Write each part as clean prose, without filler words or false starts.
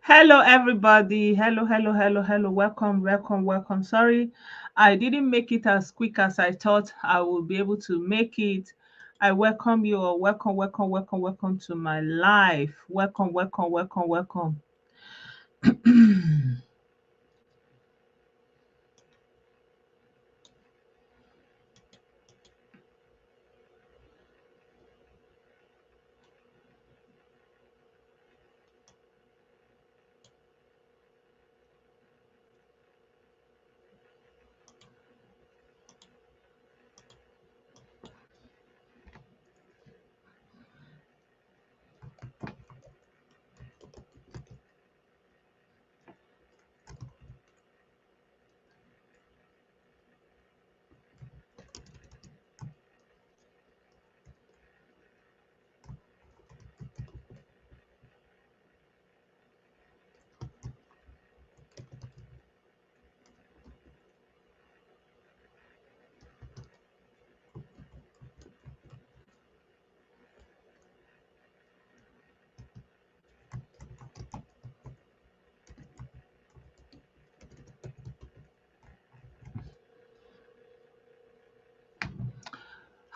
Hello, everybody. Hello, hello, hello, hello. Welcome, welcome, welcome. Sorry, I didn't make it as quick as I thought I would be able to make it. I welcome you all. Welcome, welcome, welcome, welcome to my life. Welcome, welcome, welcome, welcome.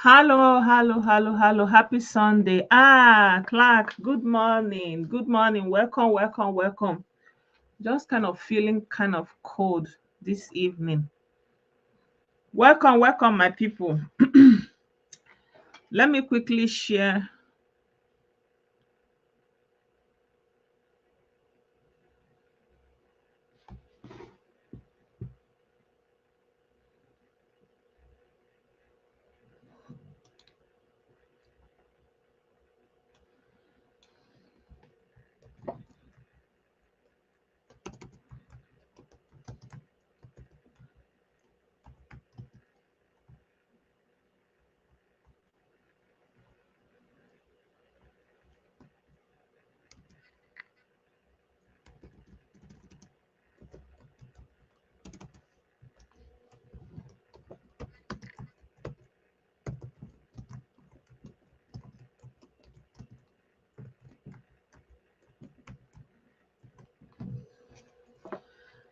Hello, hello, hello, hello. Happy Sunday. Clark, good morning. Good morning. Welcome, welcome, welcome. Just kind of feeling kind of cold this evening. Welcome, welcome, my people. Let me quickly share.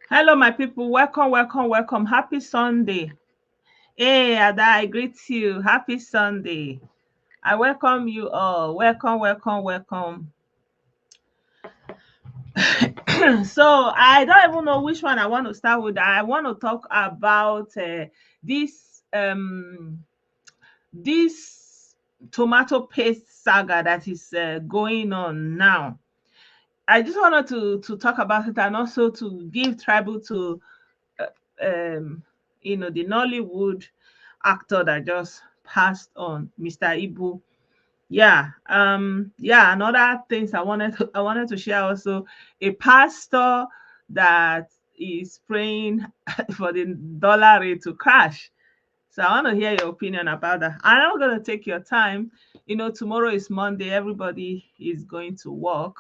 Hello, my people. Welcome, welcome, welcome. Happy Sunday. Hey, Ada, I greet you. Happy Sunday. I welcome you all. Welcome, welcome, welcome. So, I don't even know which one I want to start with. I want to talk about this this tomato paste saga that is going on now. I just wanted to talk about it and also to give tribute to uh, um, the Nollywood actor that just passed on, Mr. Ibu. Yeah, and other things I wanted to share also. A pastor that is praying for the dollar rate to crash. So I want to hear your opinion about that. I'm not going to take your time. Tomorrow is Monday. Everybody is going to work.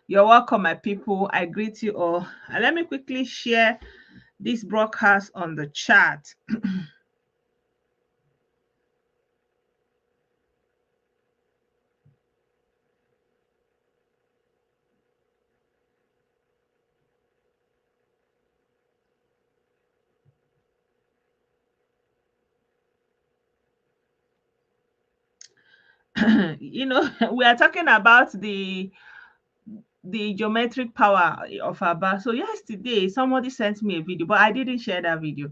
You're welcome, my people. I greet you all. And let me quickly share this broadcast on the chat. We are talking about the geometric power of Aba. So yesterday, somebody sent me a video, but I didn't share that video.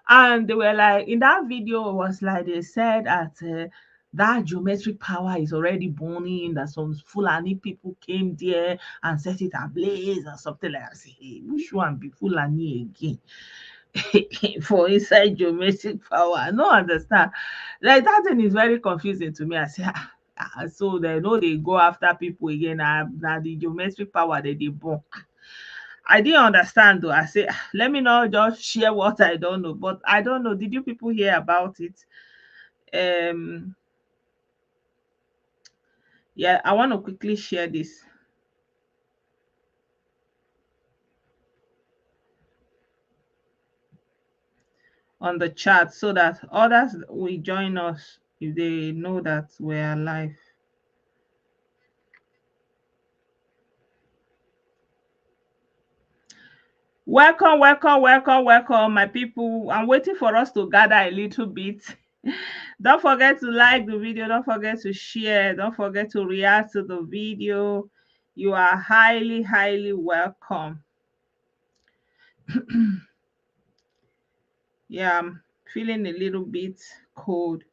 And they were like, in that video, it was like they said that that geometric power is already burning, that some Fulani people came there and set it ablaze or something like that. I say, hey, which one be Fulani again? For inside geometric power. I don't understand. Like that thing is very confusing to me. I say, so they know they go after people again. Now the geometric power that they burn. I didn't understand though. I say, let me not just share what I don't know. But I don't know. Did you people hear about it? Um, yeah, I want to quickly share this on the chat so that others will join us if they know that we're alive. Welcome, welcome, welcome, welcome, my people. I'm waiting for us to gather a little bit. Don't forget to like the video. Don't forget to share. Don't forget to react to the video. You are highly, highly welcome. Yeah, I'm feeling a little bit cold.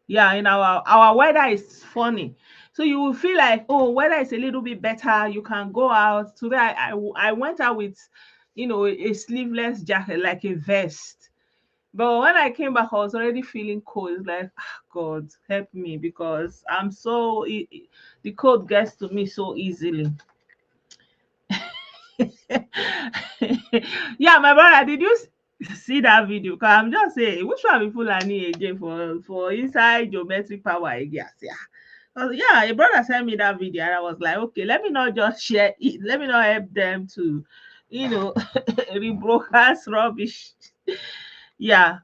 Yeah, in our weather is funny. So you will feel like, oh, weather is a little bit better. You can go out. Today I went out with, a sleeveless jacket, like a vest. But when I came back, I was already feeling cold. It's like, God, help me, because the cold gets to me so easily. Yeah, my brother, did you see that video? Because I'm just saying, which one people are need again for inside geometric power again? Yeah, a brother sent me that video, and I was like, okay, let me not just share it. Let me not help them to, rebroadcast rubbish. Yeah.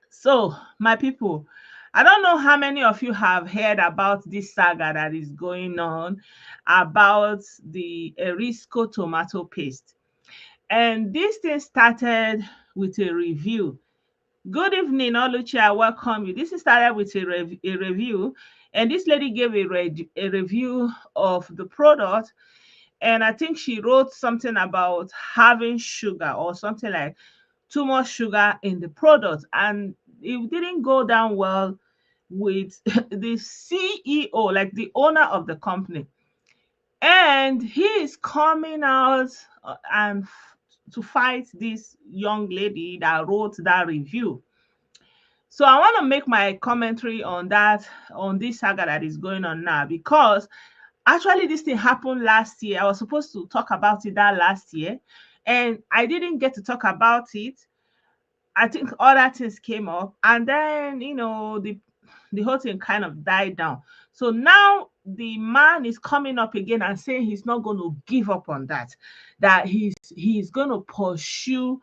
So, my people, I don't know how many of you have heard about this saga that is going on about the Erisco tomato paste. And this thing started with a review. Good evening, Oluchi. I welcome you. This started with a review, and this lady gave a review of the product. And I think she wrote something about having sugar or something like too much sugar in the product. And it didn't go down well with the CEO, like the owner of the company. And he is coming out to fight this young lady that wrote that review. So I want to make my commentary on that, on this saga that is going on now, because actually this thing happened last year. I was supposed to talk about it that last year, and I didn't get to talk about it. I think other things came up, and then the whole thing kind of died down. So now the man is coming up again and saying he's not going to give up on that, that he's going to pursue.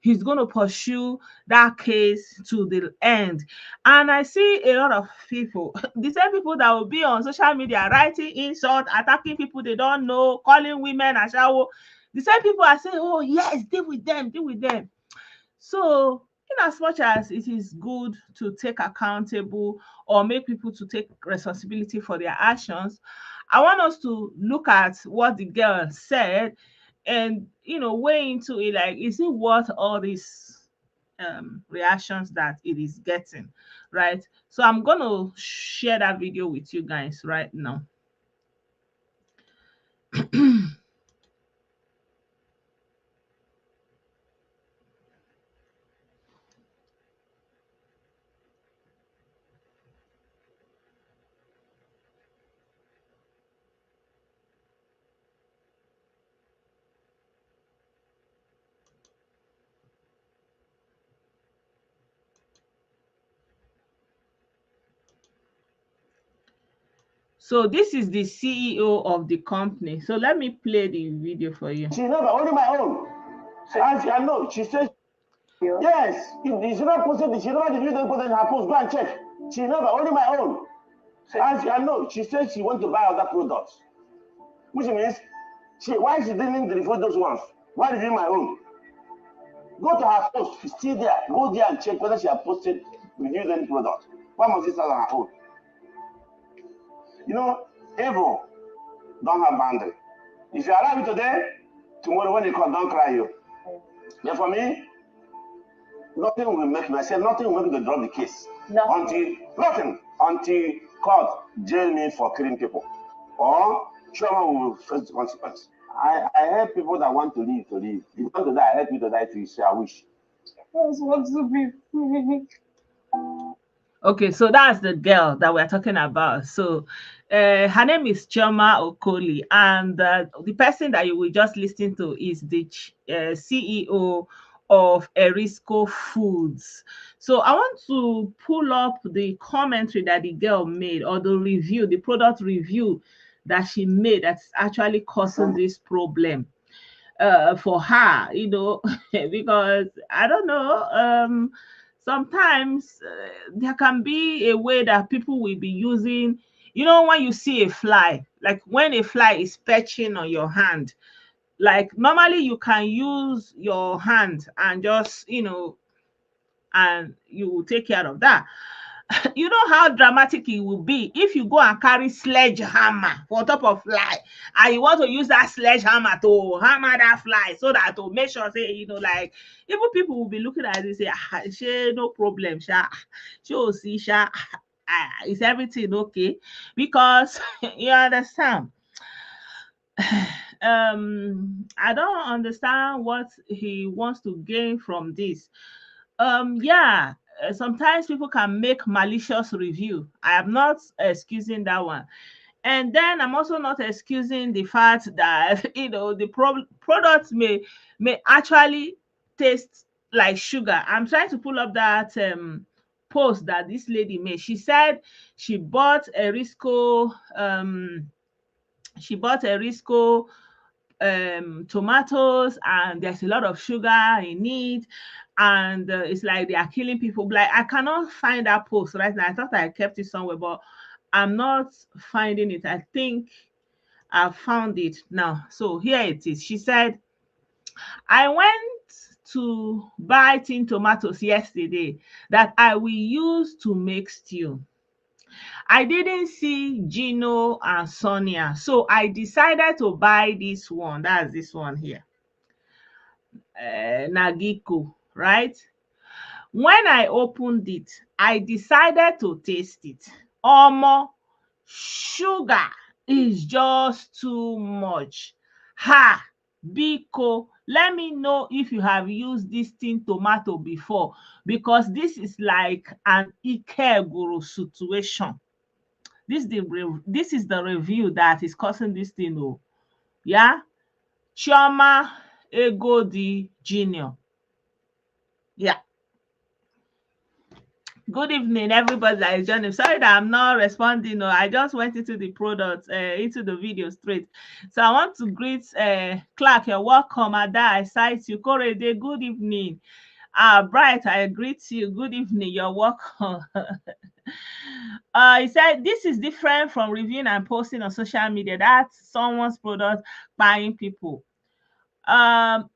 He's going to pursue that case to the end. And I see a lot of people, the same people that will be on social media writing insult, attacking people they don't know, calling women a shower. The same people are saying, oh, yes, deal with them, deal with them. So, in as much as it is good to take accountable or make people to take responsibility for their actions, I want us to look at what the girl said and weigh into it, like, is it worth all these reactions that it is getting, right? So I'm gonna share that video with you guys right now. So this is the CEO of the company. So let me play the video for you. She's not only my own. As you know, she says, yes, if she's not posted, she's not the video posted in her post. Go and check. She's not only my own. As you know, she says she wants to buy other products, which means why she didn't report those ones? Why did my own? Go to her post, she's still there. Go there and check whether she has posted reviewed any product. Why must she start on her own? Evil don't have boundary. If you allow it today, tomorrow when they come, don't cry you. But for me, nothing will make me. I said nothing will make me to drop the case. Until court jail me for killing people, or someone will face the consequence. I help people that want to live. If you want to die, I help you to die too. I wish. I just want to be free. Okay, so that's the girl that we're talking about. So her name is Chioma Okoli, and the person that you will just listen to is the CEO of Erisco Foods. So I want to pull up the commentary that the girl made, or the review, the product review that she made that's actually causing this problem for her, because I don't know, sometimes there can be a way that people will be using, when you see a fly, like when a fly is perching on your hand, Like normally you can use your hand and just, and you will take care of that. You know how dramatic it will be if you go and carry sledgehammer for top of fly, and you want to use that sledgehammer to hammer that fly, so that to make sure say, like, even people will be looking at it, say, she no problem, sha, she will see, sha, is everything okay? Because you understand. I don't understand what he wants to gain from this. Yeah, sometimes people can make malicious review. I am not excusing that one. And then I'm also not excusing the fact that the product may actually taste like sugar. I'm trying to pull up that post that this lady made. She said she bought Erisco Erisco tomatoes, and there's a lot of sugar in it, and it's like they are killing people. Like, I cannot find that post right now. I thought I kept it somewhere, but I'm not finding it. I think I found it now. So here it is. She said, I went to buy tin tomatoes yesterday that I will use to make stew. I didn't see Gino and Sonia, so I decided to buy this one. That's this one here, Nagiko, right? When I opened it, I decided to taste it. Omo, sugar is just too much. Ha! Biko, let me know if you have used this tin tomato before, because this is like an Ikeguru situation. This is the review that is causing this thing. Oh, yeah. Chioma Egodi Junior. Yeah. Good evening, everybody that is joining. Sorry that I'm not responding. No, I just went into the product, into the video straight. So I want to greet Clark. You're welcome. Ada, I cite you. Korede, good evening. Bright, I greet you. Good evening. You're welcome. He said this is different from reviewing and posting on social media. That's someone's product buying people.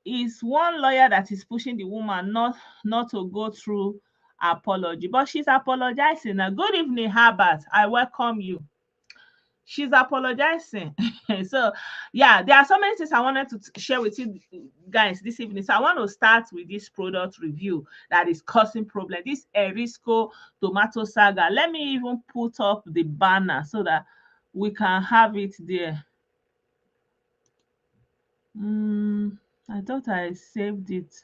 Is one lawyer that is pushing the woman not to go through apology, but she's apologizing now. Good evening, Herbert. I welcome you. She's apologizing. So yeah, there are so many things I wanted to share with you guys this evening. So I want to start with this product review that is causing problem. This Erisco tomato saga. Let me even put up the banner so that we can have it there. I thought I saved it.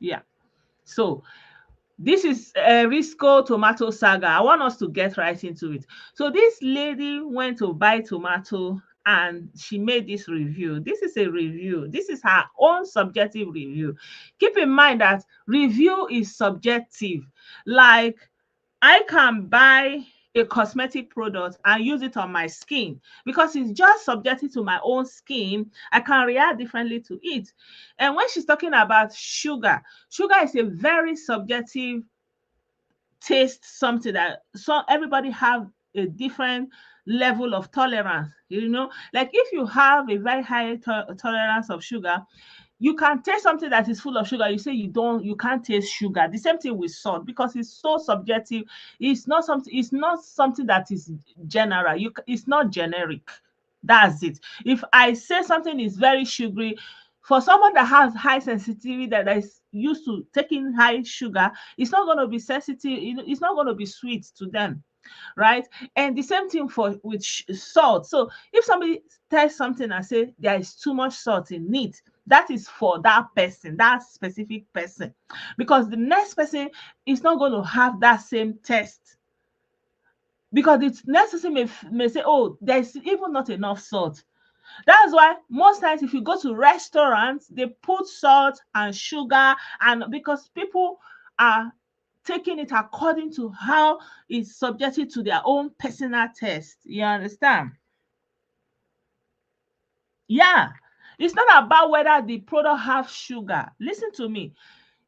Yeah. So this is Erisco tomato saga. I want us to get right into it. So this lady went to buy tomato and she made this review. This is a review. This is her own subjective review. Keep in mind that review is subjective. Like, I can buy a cosmetic product and use it on my skin because it's just subjective to my own skin. I can react differently to it. And when she's talking about sugar, sugar is a very subjective taste, something that everybody have a different level of tolerance. Like if you have a very high tolerance of sugar, you can taste something that is full of sugar. You say you can't taste sugar. The same thing with salt, because it's so subjective. It's not something that is general. It's not generic. That's it. If I say something is very sugary, for someone that has high sensitivity, that is used to taking high sugar, it's not going to be sensitive. It's not going to be sweet to them, right? And the same thing with salt. So if somebody tells something and say there is too much salt in it, that is for that person, that specific person, because the next person is not going to have that same taste, because the next person may say, oh, there's even not enough salt. That's why most times if you go to restaurants, they put salt and sugar, and because people are taking it according to how it's subjected to their own personal taste. You understand? Yeah. It's not about whether the product has sugar. Listen to me.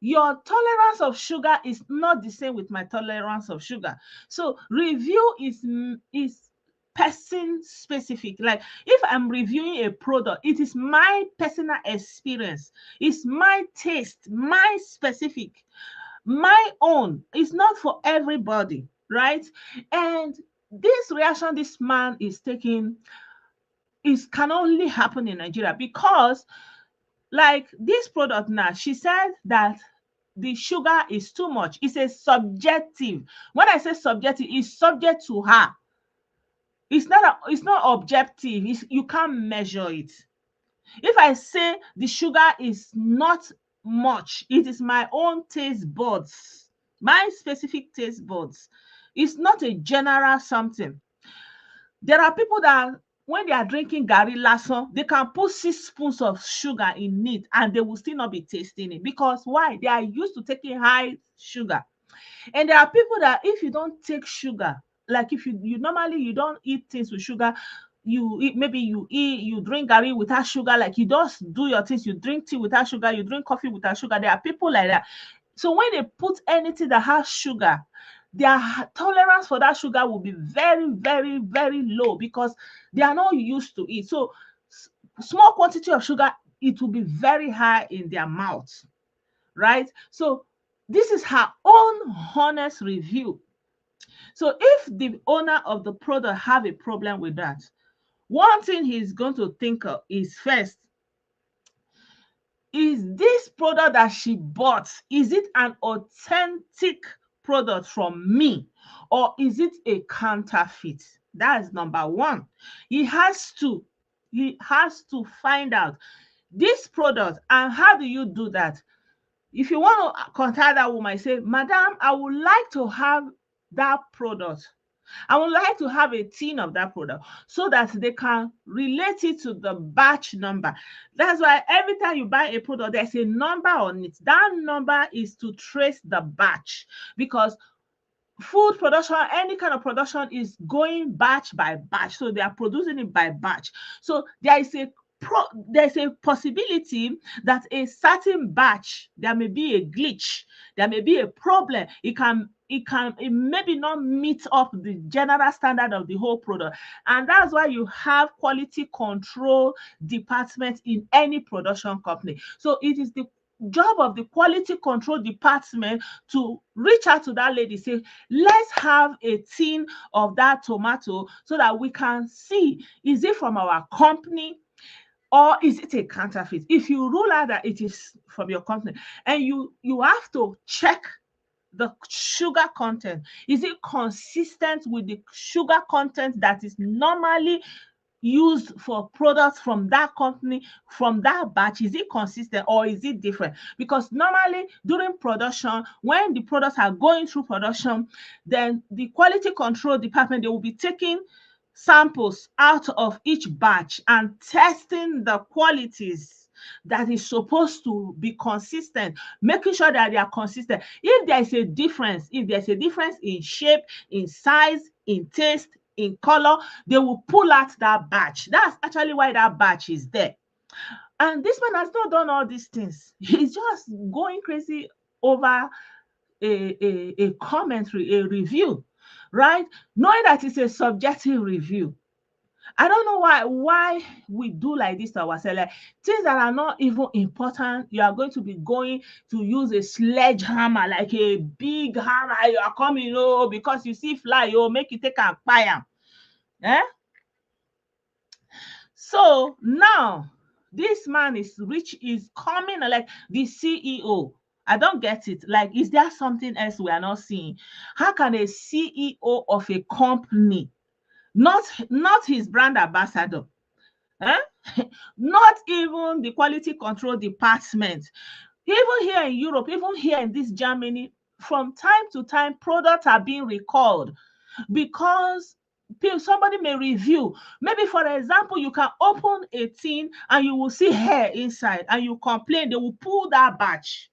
Your tolerance of sugar is not the same with my tolerance of sugar. So review is person specific. Like if I'm reviewing a product, it is my personal experience, it's my taste, my specific, my own. It's not for everybody, right? And this reaction this man is taking is can only happen in Nigeria because like this product now, she said that the sugar is too much. It's a subjective. When I say subjective, it's subject to her. It's not objective. You can't measure it. If I say the sugar is not much, it is my own taste buds, my specific taste buds. It's not a general something. There are people that when they are drinking Gary Lasso, they can put 6 spoons of sugar in it and they will still not be tasting it. Because why? They are used to taking high sugar. And there are people that if you don't take sugar, like if you normally you don't eat things with sugar, you eat, maybe you drink Gary without sugar, like you just do your things, you drink tea without sugar, you drink coffee without sugar. There are people like that. So when they put anything that has sugar, their tolerance for that sugar will be very, very, very low because they are not used to it. So small quantity of sugar, it will be very high in their mouth, right? So this is her own honest review. So if the owner of the product have a problem with that, one thing he's going to think of is first, is this product that she bought, is it an authentic product from me or is it a counterfeit? That is number one. He has to find out this product. And how do you do that? If you want to contact that woman, say, Madam, I would like to have that product. I would like to have a tin of that product so that they can relate it to the batch number. That's why every time you buy a product, there's a number on it. That number is to trace the batch because food production, any kind of production is going batch by batch. So they are producing it by batch. So there's a possibility that a certain batch, there may be a glitch, there may be a problem. It maybe not meet up the general standard of the whole product. And that's why you have quality control department in any production company. So it is the job of the quality control department to reach out to that lady, say, let's have a tin of that tomato so that we can see, is it from our company or is it a counterfeit? If you rule out that it is from your company, and you have to check the sugar content, is it consistent with the sugar content that is normally used for products from that company, from that batch? Is it consistent or is it different? Because normally during production, when the products are going through production, then the quality control department, they will be taking samples out of each batch and testing the qualities that is supposed to be consistent, making sure that they are consistent. If there's a difference, in shape, in size, in taste, in color, they will pull out that batch. That's actually why that batch is there. And this man has not done all these things. He's just going crazy over a commentary, a review, right? Knowing that it's a subjective review. I don't know why we do like this to ourselves. Like, things that are not even important, you are going to be going to use a sledgehammer, like a big hammer. You are coming, because you see fly, make you take a fire. Eh? So now this man is rich, is coming like the CEO. I don't get it. Like, is there something else we are not seeing? How can a CEO of a company, not his brand ambassador, not even the quality control department, even here in Europe, even here in this Germany, from time to time, products are being recalled because somebody may review. Maybe, for example, you can open a tin and you will see hair inside and you complain. They will pull that batch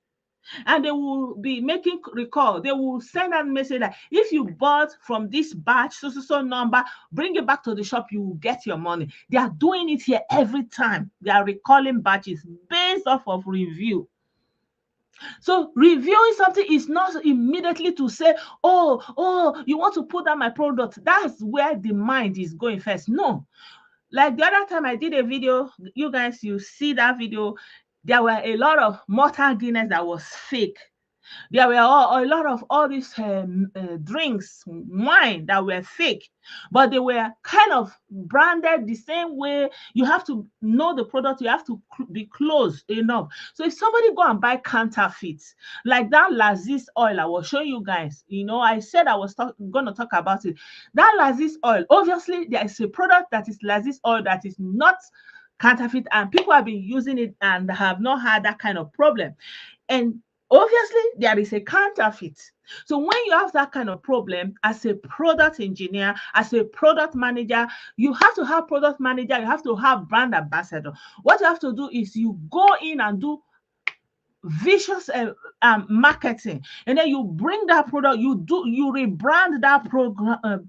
and they will be making recall. They will send a message that if you bought from this batch, so number, bring it back to the shop, you will get your money. They are doing it here every time. They are recalling batches based off of review. So reviewing something is not immediately to say, oh, you want to put down my product. That's where the mind is going first. No. Like the other time I did a video, you guys, you see that video, there were a lot of mortal Guinness that was fake. There were a lot of all these drinks, wine that were fake, but they were kind of branded the same way. You have to know the product, you have to be close enough. So if somebody go and buy counterfeits, like that Lazis oil I was showing you guys, I said I was going to talk about it. That Lazis oil, obviously, there is a product that is Lazis oil that is not counterfeit, and people have been using it and have not had that kind of problem. And obviously, there is a counterfeit. So when you have that kind of problem as a product engineer, as a product manager, you have to have product manager, you have to have brand ambassador. What you have to do is you go in and do vicious marketing, and then you bring that product, you rebrand that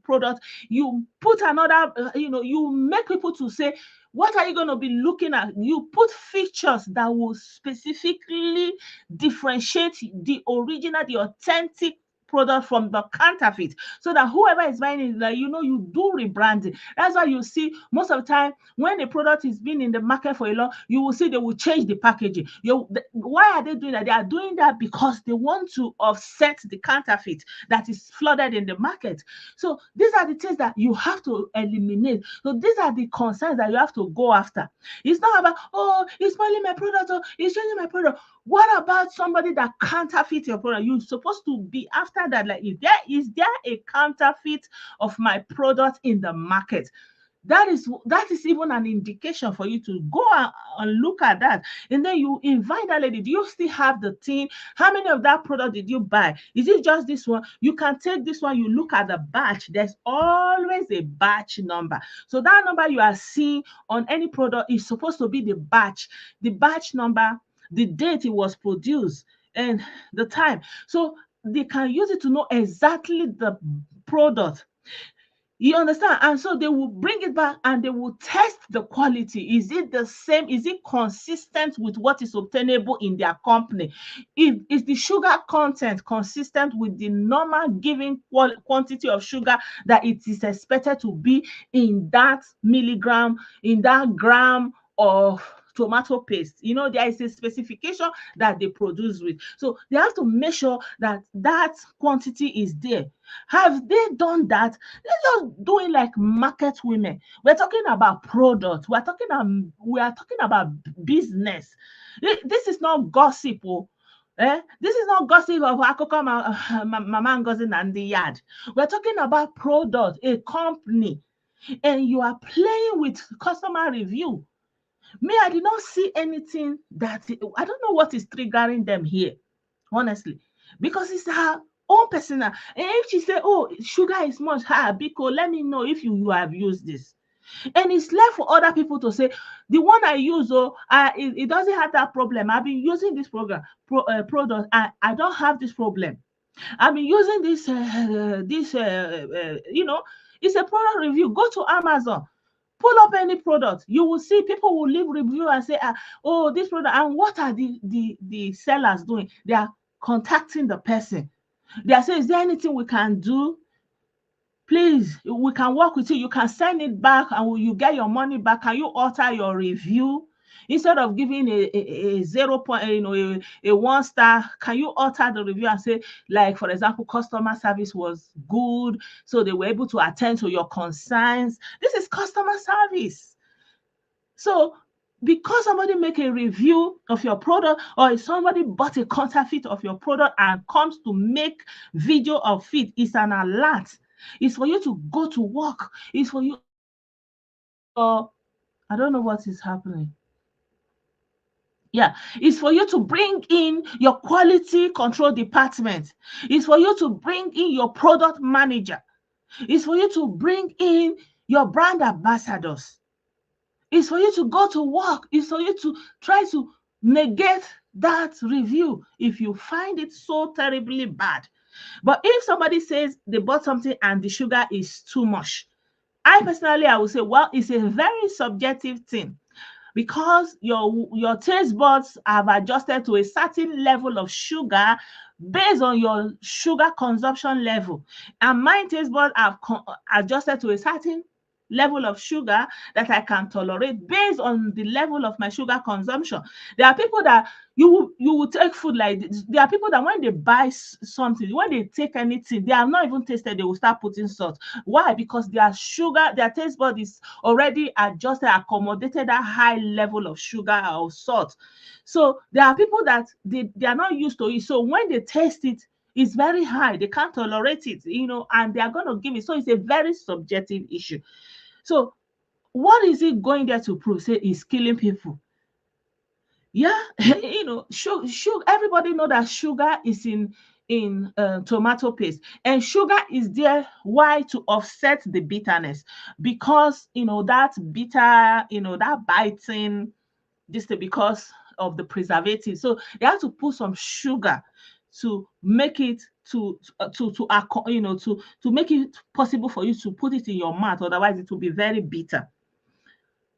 product, you put another, you make people to say, what are you going to be looking at? You put features that will specifically differentiate the original, the authentic product from the counterfeit, so that whoever is buying it, like, you do rebranding. That's why you see most of the time when a product is been in the market for a long, you will see they will change the packaging. Why are they doing that? They are doing that because they want to offset the counterfeit that is flooded in the market. So these are the things that you have to eliminate. So these are the concerns that you have to go after. It's not about, oh, it's spoiling my product, or it's changing my product. What about somebody that counterfeit your product? You're supposed to be after that. Like, is there a counterfeit of my product in the market? That is even an indication for you to go and look at that. And then you invite that lady. Do you still have the tin? How many of that product did you buy? Is it just this one? You can take this one, you look at the batch. There's always a batch number. So that number you are seeing on any product is supposed to be the batch number, the date it was produced, and the time. So they can use it to know exactly the product. You understand? And so they will bring it back and they will test the quality. Is it the same? Is it consistent with what is obtainable in their company? Is the sugar content consistent with the normal given quantity of sugar that it is expected to be in that milligram, in that gram of tomato paste? There is a specification that they produce with. So they have to make sure that that quantity is there. Have they done that? They're just doing like market women. We're talking about product. We are talking about business. This is not gossip. This is not gossip of Akoko Mama Ngozi and the yard. We're talking about product, a company, and you are playing with customer review. Me, I did not see anything that, I don't know what is triggering them here, honestly, because it's her own personal. And if she say, oh, sugar is much higher, Biko, let me know if you have used this. And it's left for other people to say, the one I use, it doesn't have that problem. I've been using this product. I don't have this problem. I've been using this, it's a product review. Go to Amazon, pull up any product. You will see people will leave review and say, oh, this product. And what are the sellers doing? They are contacting the person. They are saying, is there anything we can do? Please, we can work with you. You can send it back and you get your money back. Can you alter your review? Instead of giving a 0 point, a 1 star, can you alter the review and say, like, for example, customer service was good, so they were able to attend to your concerns. This is customer service. So because somebody make a review of your product, or if somebody bought a counterfeit of your product and comes to make video of it, it's an alert. It's for you to go to work. It's for you. I don't know what is happening. Yeah, it's for you to bring in your quality control department. It's for you to bring in your product manager. It's for you to bring in your brand ambassadors. It's for you to go to work. It's for you to try to negate that review if you find it so terribly bad. But if somebody says they bought something and the sugar is too much, I would say, well, it's a very subjective thing. because your taste buds have adjusted to a certain level of sugar based on your sugar consumption level, and my taste buds have adjusted to a certain level of sugar that I can tolerate based on the level of my sugar consumption. There are people that you will take food like this. There are people that when they buy something, when they take anything, they have not even tasted, they will start putting salt. Why? Because their sugar, their taste bud is already adjusted, accommodated that high level of sugar or salt. So there are people that they are not used to it. So when they taste it, it's very high. They can't tolerate it, and they are going to give it. So it's a very subjective issue. So what is it going there to prove? Say it's killing people. Yeah, sugar. Everybody know that sugar is in tomato paste, and sugar is there. Why? To offset the bitterness, because that bitter, that biting, this thing, because of the preservative. So they have to put some sugar to make it to make it possible for you to put it in your mouth. Otherwise, it will be very bitter.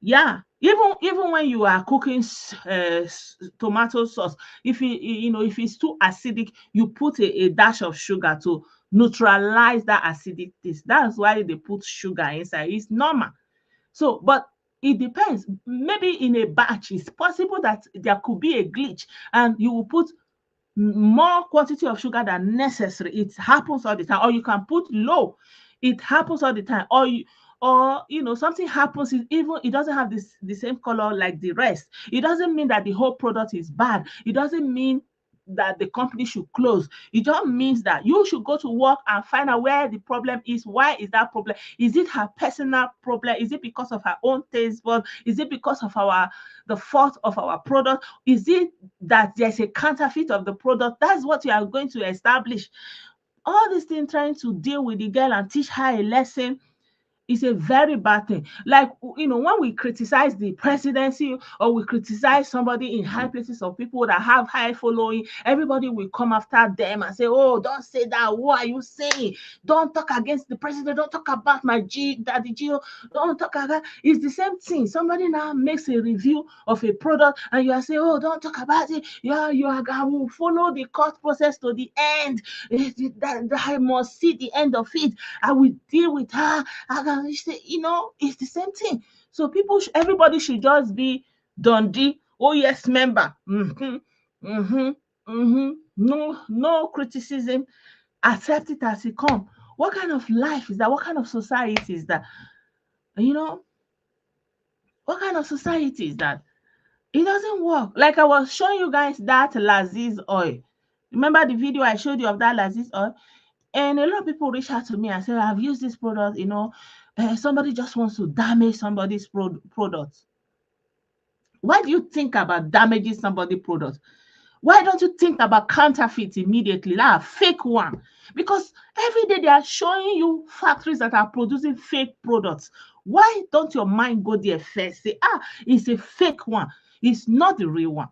Yeah, even when you are cooking tomato sauce, if it's too acidic, you put a dash of sugar to neutralize that acidic taste. That's why they put sugar inside. It's normal. So, but it depends. Maybe in a batch, it's possible that there could be a glitch, and you will put more quantity of sugar than necessary. It happens all the time. Or you can put low. It happens all the time. Or something happens, even it doesn't have the same color like the rest. It doesn't mean that the whole product is bad. It doesn't mean that the company should close. It just means that you should go to work and find out where the problem is. Why is that problem? Is it her personal problem? Is it because of her own taste bud? Is it because of the fault of our product? Is it that there's a counterfeit of the product? That's what you are going to establish. All these things, trying to deal with the girl and teach her a lesson, is a very bad thing. Like, when we criticize the presidency, or we criticize somebody in high places, of people that have high following, everybody will come after them and say, oh, don't say that. What are you saying? Don't talk against the president. Don't talk about my daddy Gio. Don't talk about. It's the same thing. Somebody now makes a review of a product, and you are saying, oh, don't talk about it. I will follow the court process to the end. I must see the end of it. I will deal with her. It's the same thing. So everybody should just be Dundee. Oh yes, member. No criticism. Accept it as it comes. What kind of life is that? What kind of society is that? You know, what kind of society is that? It doesn't work. Like I was showing you guys that Laziz oil. Remember the video I showed you of that Laziz oil? And a lot of people reach out to me and say, I've used this product, somebody just wants to damage somebody's product. Why do you think about damaging somebody's product? Why don't you think about counterfeit immediately, like a fake one? Because every day they are showing you factories that are producing fake products. Why don't your mind go there first? Say, it's a fake one. It's not the real one.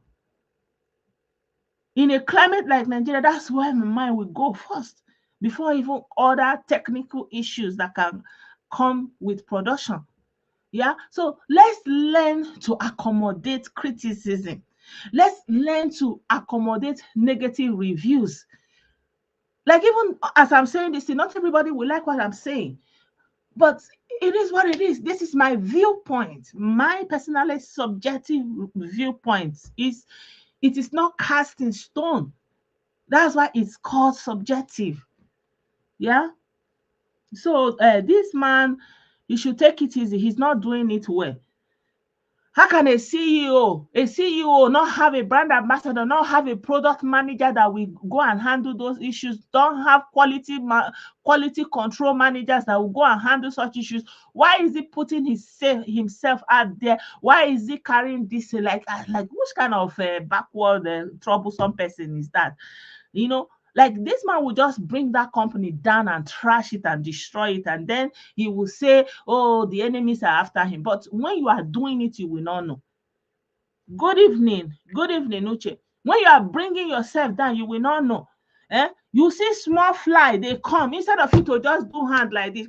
In a climate like Nigeria, that's where my mind will go first, before even other technical issues that can come with production. Yeah. So let's learn to accommodate criticism. Let's learn to accommodate negative reviews. Like, even as I'm saying this, not everybody will like what I'm saying, but it is what it is. This is my viewpoint. My personally subjective viewpoint is, it is not cast in stone. That's why it's called subjective. Yeah. So this man, you should take it easy. He's not doing it well. How can a CEO not have a brand ambassador, not have a product manager that will go and handle those issues, don't have quality control managers that will go and handle such issues? Why is he putting himself out there? Why is he carrying this, like which kind of backward, troublesome person is that? Like, this man will just bring that company down and trash it and destroy it, and then he will say, oh, the enemies are after him. But when you are doing it, you will not know. Good evening, Uche. When you are bringing yourself down, you will not know. You see small fly, they come, instead of you to just do hand like this,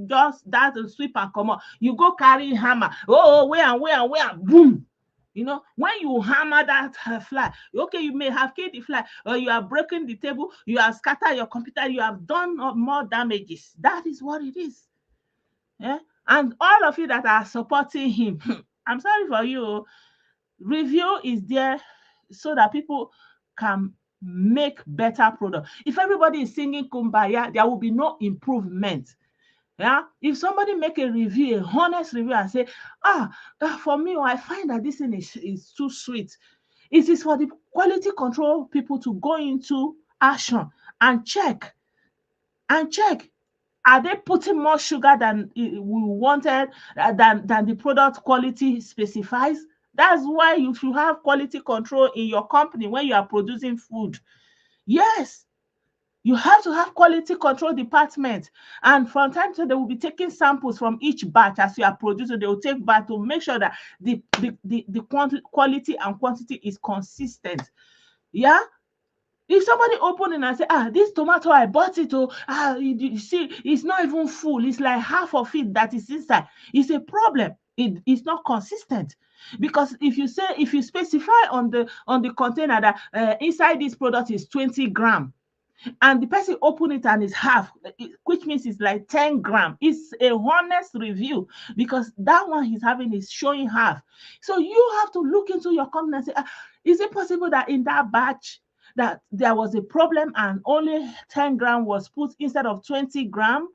just that and sweep and come out, you go carry hammer. Oh, where, boom. When you hammer that fly, okay, you may have killed the fly, or you have broken the table, you have scattered your computer, you have done more damages. That is what it is. Yeah? And all of you that are supporting him, I'm sorry for you. Review is there so that people can make better product. If everybody is singing kumbaya, there will be no improvement. Yeah, if somebody make a review, a honest review, and say, for me, I find that this thing is too sweet. It is for the quality control people to go into action and check. Are they putting more sugar than we wanted, than the product quality specifies? That's why you should have quality control in your company when you are producing food. Yes, you have to have quality control department, and from time to time they will be taking samples from each batch as you are producing. They will take batch to make sure that the quality and quantity is consistent. Yeah. If somebody open it and say, this tomato, I bought it, you see, it's not even full, it's like half of it that is inside, it's a problem. It's not consistent. Because if you specify on the container that inside this product is 20 gram, and the person open it and it's half, which means it's like 10 gram, it's a honest review, because that one he's having is showing half. So you have to look into your company and say, is it possible that in that batch that there was a problem and only 10 gram was put instead of 20 gram?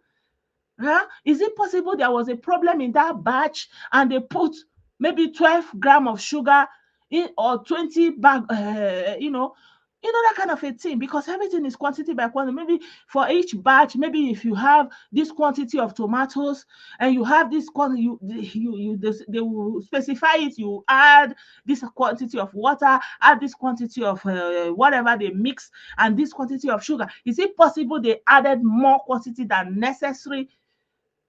Is it possible there was a problem in that batch and they put maybe 12 gram of sugar in, or 20 bag, that kind of a thing? Because everything is quantity by quantity. Maybe for each batch, maybe if you have this quantity of tomatoes and you have this quantity, they will specify it. You add this quantity of water, add this quantity of whatever they mix, and this quantity of sugar. Is it possible they added more quantity than necessary?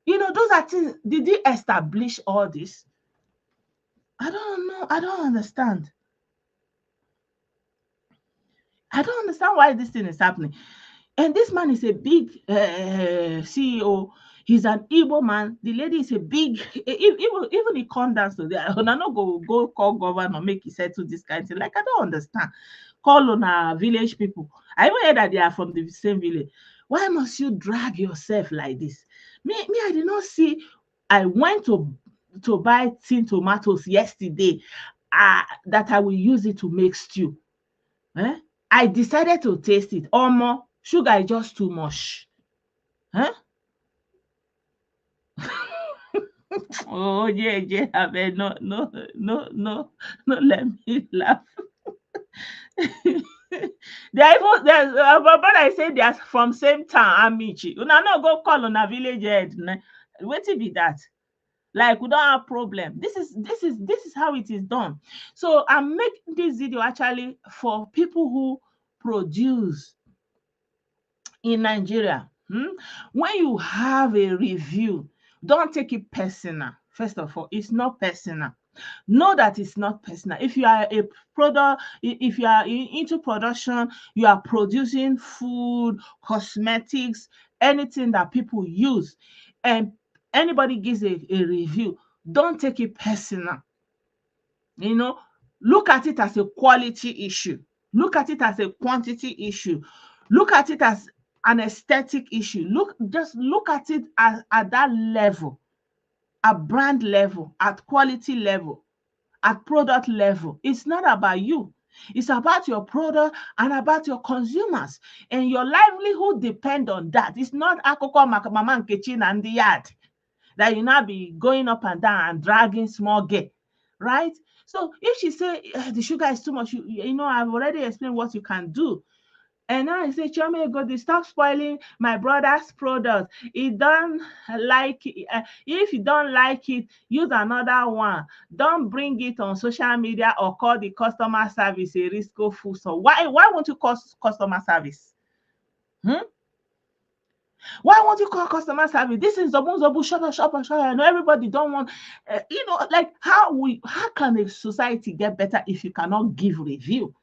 Those are things. Did he establish all this? I don't know. I don't understand. I don't understand why this thing is happening. And this man is a big CEO. He's an Igbo man. The lady is a big, even he come down to there. I no go call governor, make he settle this kind of thing. Like, I don't understand. Call on our village people. I even heard that they are from the same village. Why must you drag yourself like this? Me, I did not see. I went to buy tin tomatoes yesterday. That I will use it to make stew. I decided to taste it. Omo, sugar is just too much. Huh? Oh yeah, abeg, no, let me laugh. They are even there's my brother say they are from same town, Amichi. Una no go call una village head. Wetin be that? Like, we don't have problem. This is how it is done. So I'm making this video actually for people who produce in Nigeria. When you have a review, don't take it personal. First of all, it's not personal. Know that it's not personal. If you are a product, if you are into production, you are producing food, cosmetics, anything that people use, and anybody gives a review, don't take it personal. Look at it as a quality issue. Look at it as a quantity issue. Look at it as an aesthetic issue. Just look at it at that level, at brand level, at quality level, at product level. It's not about you. It's about your product and about your consumers. And your livelihood depend on that. It's not akoko mama nkechi and the yard that you now be going up and down and dragging small girl, right? So if she say the sugar is too much, I've already explained what you can do. And now I say, Chioma go, stop spoiling my brother's product. He don't like it. If you don't like it, use another one. Don't bring it on social media or call the customer service Erisco food. So why won't you call customer service? Why won't you call customer service? This is zobu shop. I know everybody don't want, like how can a society get better if you cannot give review?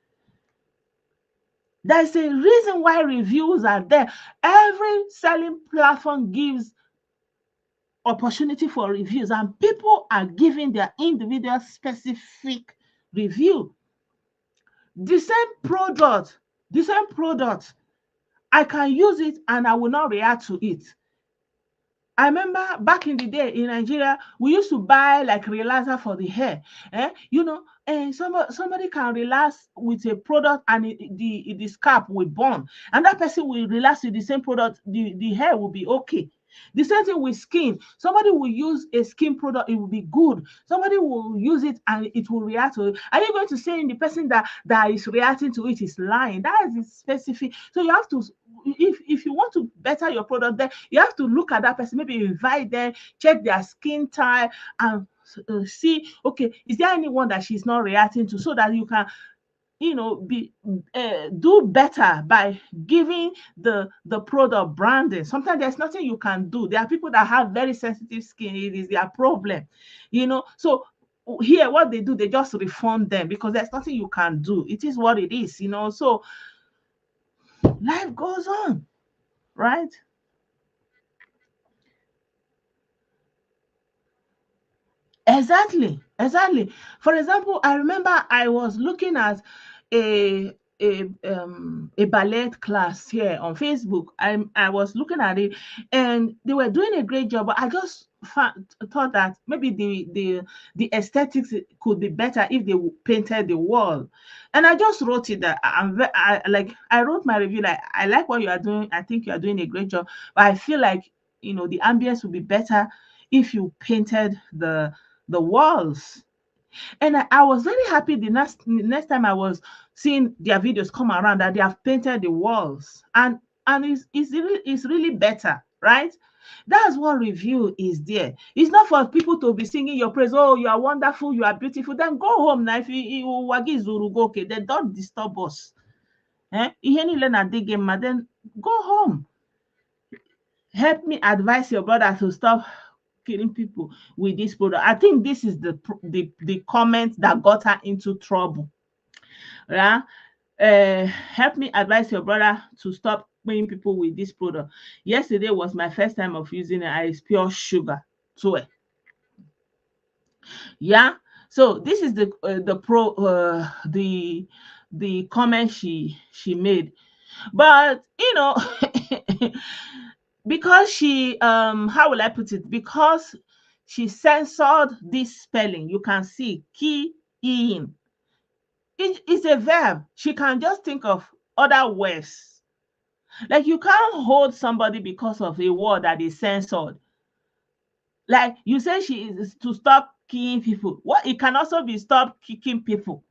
There's a reason why reviews are there. Every selling platform gives opportunity for reviews, and people are giving their individual specific review. The same product, the same product, I can use it and I will not react to it. I remember back in the day in Nigeria, we used to buy like relaxer for the hair. And somebody can relax with a product and the scalp will burn. And that person will relax with the same product, the hair will be okay. The same thing with skin. Somebody will use a skin product, it will be good. Somebody will use it and it will react to it. Are you going to say the person that is reacting to it is lying? That is specific. So you have to, if you want to better your product, then you have to look at that person, maybe invite them, check their skin type, and see, okay, is there anyone that she's not reacting to, so that you can be do better by giving the product branding. Sometimes there's nothing you can do. There are people that have very sensitive skin, it is their problem. So here what they do, they just refund them because there's nothing you can do. It is what it is. So life goes on, right? Exactly. For example, I remember I was looking at a ballet class here on Facebook. I was looking at it, and they were doing a great job. But I just thought that maybe the aesthetics could be better if they painted the wall. And I just wrote it that I wrote my review like, I like what you are doing. I think you are doing a great job, but I feel like the ambience would be better if you painted the walls. And I was very happy the next time I was seeing their videos come around that they have painted the walls, and it's really better, right? That's what review is there. It's not for people to be singing your praise. Oh, you are wonderful, you are beautiful. Then go home now. If you wagi zuru go, okay, then don't disturb us. Ihe niile na-adịghị mma, then go home. Help me advise your brother to stop killing people with this product. I think this is the comment that got her into trouble. Yeah. Help me advise your brother to stop killing people with this product. Yesterday was my first time of using it, and it's pure sugar to it. Yeah. So this is the comment she made. But because she how will I put it? Because she censored this spelling. You can see key in. It's a verb. She can just think of other words. Like you can't hold somebody because of a word that is censored. Like you say she is to stop killing people. What, it can also be stop kicking people.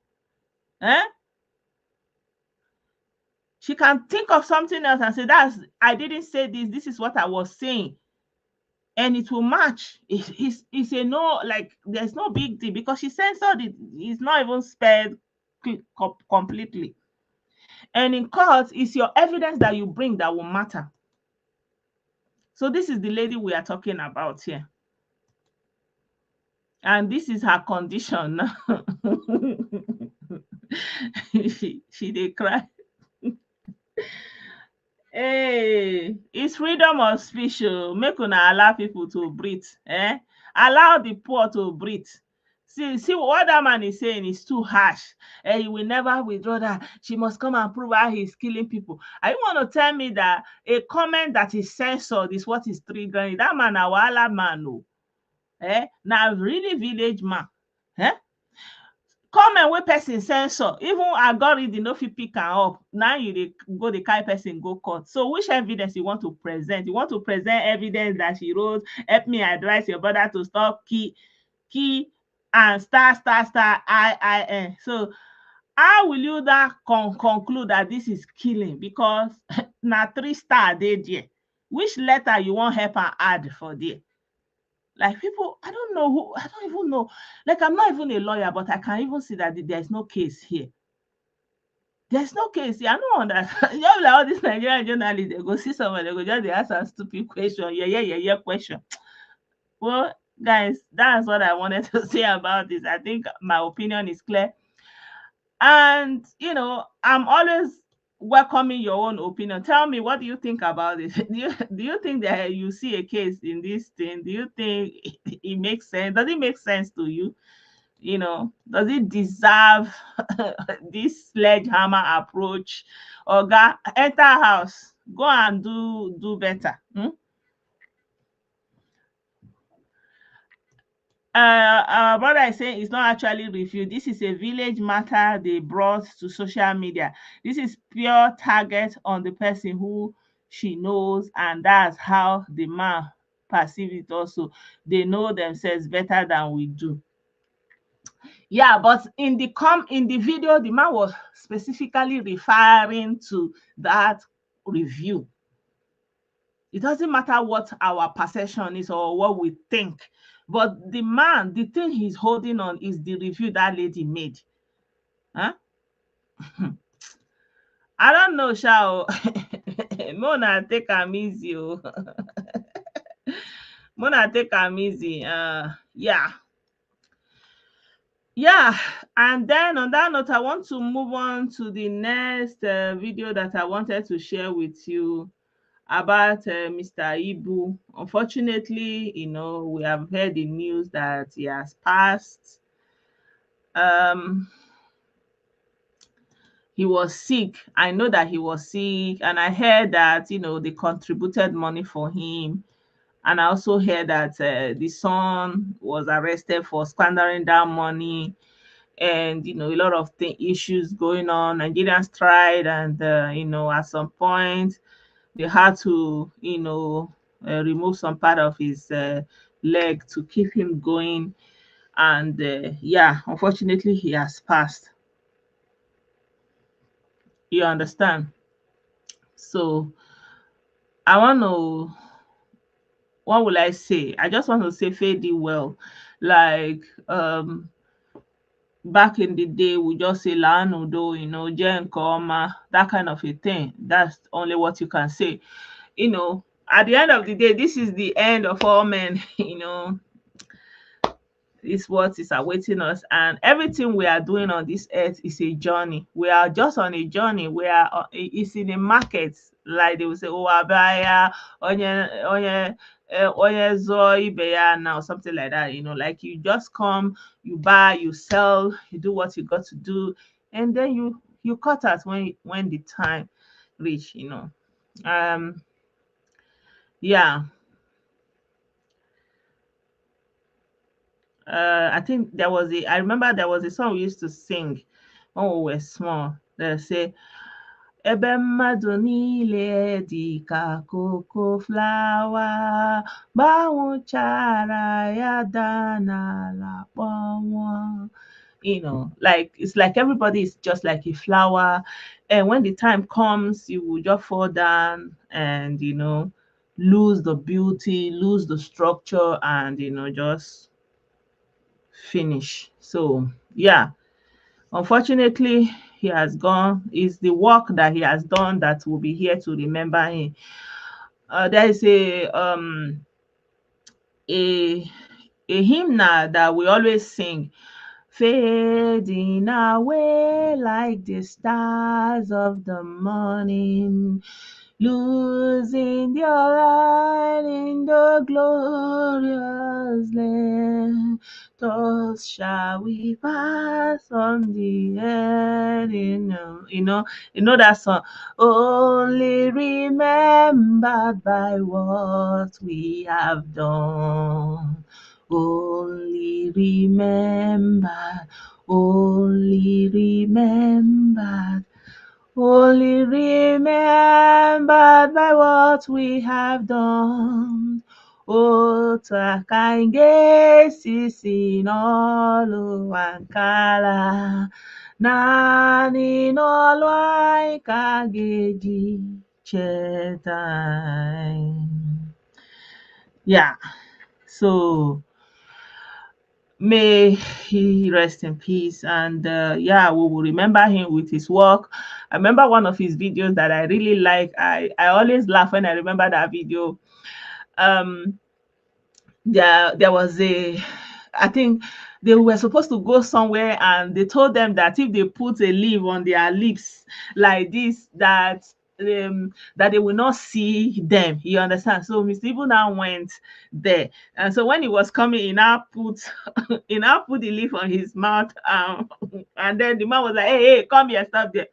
Eh? She can think of something else and say, I didn't say this. This is what I was saying. And it will match. It's a no, like there's no big deal because she censored it. It's not even spelled completely. And in court, it's your evidence that you bring that will matter. So this is the lady we are talking about here. And this is her condition now. she did cry. Hey, it's freedom of speech. Make una allow people to breathe. Allow the poor to breathe. See what that man is saying is too harsh. He will never withdraw that. She must come and prove how he's killing people. I want to tell me that a comment that is censored is what is triggering that man. A wala man, now really village man. Comment wey person censor, even algorithm no fit pick am up. Now you dey go the carry person go court. So which evidence you want to present? You want to present evidence that she wrote, help me advise your brother to stop key and star IIN. So how will you that conclude that this is killing? Because na 3 star dey there. Which letter you want help am add for there? Like people, I don't even know. Like I'm not even a lawyer, but I can even see that there's no case here. There's no case here. I don't understand. You know, like all these Nigerian journalists, they go see someone, they go just ask a stupid question. Yeah, question. Well, guys, that's what I wanted to say about this. I think my opinion is clear. And I'm always welcoming your own opinion. Tell me, what do you think about it? Do you think that you see a case in this thing? Do you think it makes sense? Does it make sense to you? Does it deserve this sledgehammer approach? Oga, enter house, go and do better. Our brother is saying it's not actually review. This is a village matter they brought to social media. This is pure target on the person who she knows, and that's how the man perceive it also. They know themselves better than we do. Yeah, but in the video, the man was specifically referring to that review. It doesn't matter what our perception is or what we think, but the thing he's holding on is the review that lady made. Huh? I don't know, Shao. Mona take am easy. Mona take am easy. Yeah. Yeah, and then on that note, I want to move on to the next video that I wanted to share with you about Mr. Ibu. Unfortunately, we have heard the news that he has passed. Um, he was sick. I know that he was sick, and I heard that they contributed money for him. And I also heard that the son was arrested for squandering that money, and a lot of issues going on. Nigerians tried, and at some point they had to remove some part of his leg to keep him going. And yeah, unfortunately he has passed. You understand? So I want to, what will I say? I just want to say fare thee well. Like back in the day, we just say lanudo, jen koma, that kind of a thing. That's only what you can say. At the end of the day, this is the end of all men. Is what is awaiting us, and everything we are doing on this earth is a journey. We are just on a journey. We are it's in a market, like they will say, oh abaya onye zo ibe ya now, something like that. Like you just come, you buy, you sell, you do what you got to do, and then you cut out when the time reach. Yeah. I think I remember there was a song we used to sing when we were small. They say, ebe mmadụ niile dị ka koko flawa, gbanwụchara ya daa n'ala kpọnwụọ. Like it's like everybody is just like a flower, and when the time comes, you will just fall down and lose the beauty, lose the structure, and just finish. So yeah, unfortunately he has gone. It's the work that he has done that will be here to remember him. There is a hymn now that we always sing, fading away like the stars of the morning, losing their light in the glorious land. Thus shall we pass on the earth. That song. Only remembered by what we have done. Only remembered. Only remembered. Only remembered by what we have done. Otu aka anyị ga-esi si n'ọlụ Ankara, naanị n'ọlụ anyị ka a ga-eji cheta anyị. Yeah, so may he rest in peace, and yeah, we will remember him with his work. I remember one of his videos that I really like. I always laugh when I remember that video. There was I think they were supposed to go somewhere, and they told them that if they put a leaf on their lips like this, that that they will not see them. You understand? So Mr. Ibu now went there, and so when he was coming, he now put he now put the leaf on his mouth, and then the man was like, "Hey, hey, come here, stop there."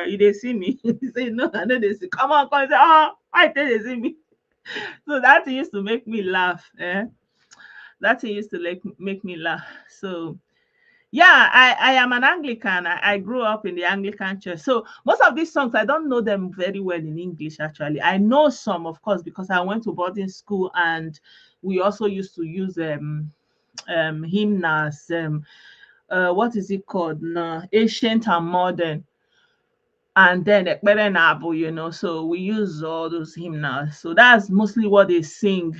You they see me? He said, "No, I know they see. Come on, come." He said, "Oh, why they see me?" So that used to make me laugh. That used to like make me laugh. So yeah, I am an Anglican. I grew up in the Anglican church. So most of these songs, I don't know them very well in English, actually. I know some, of course, because I went to boarding school and we also used to use hymnals. What is it called? No, ancient and modern. And then Ekpere na Abu, so we use all those hymnals. So that's mostly what they sing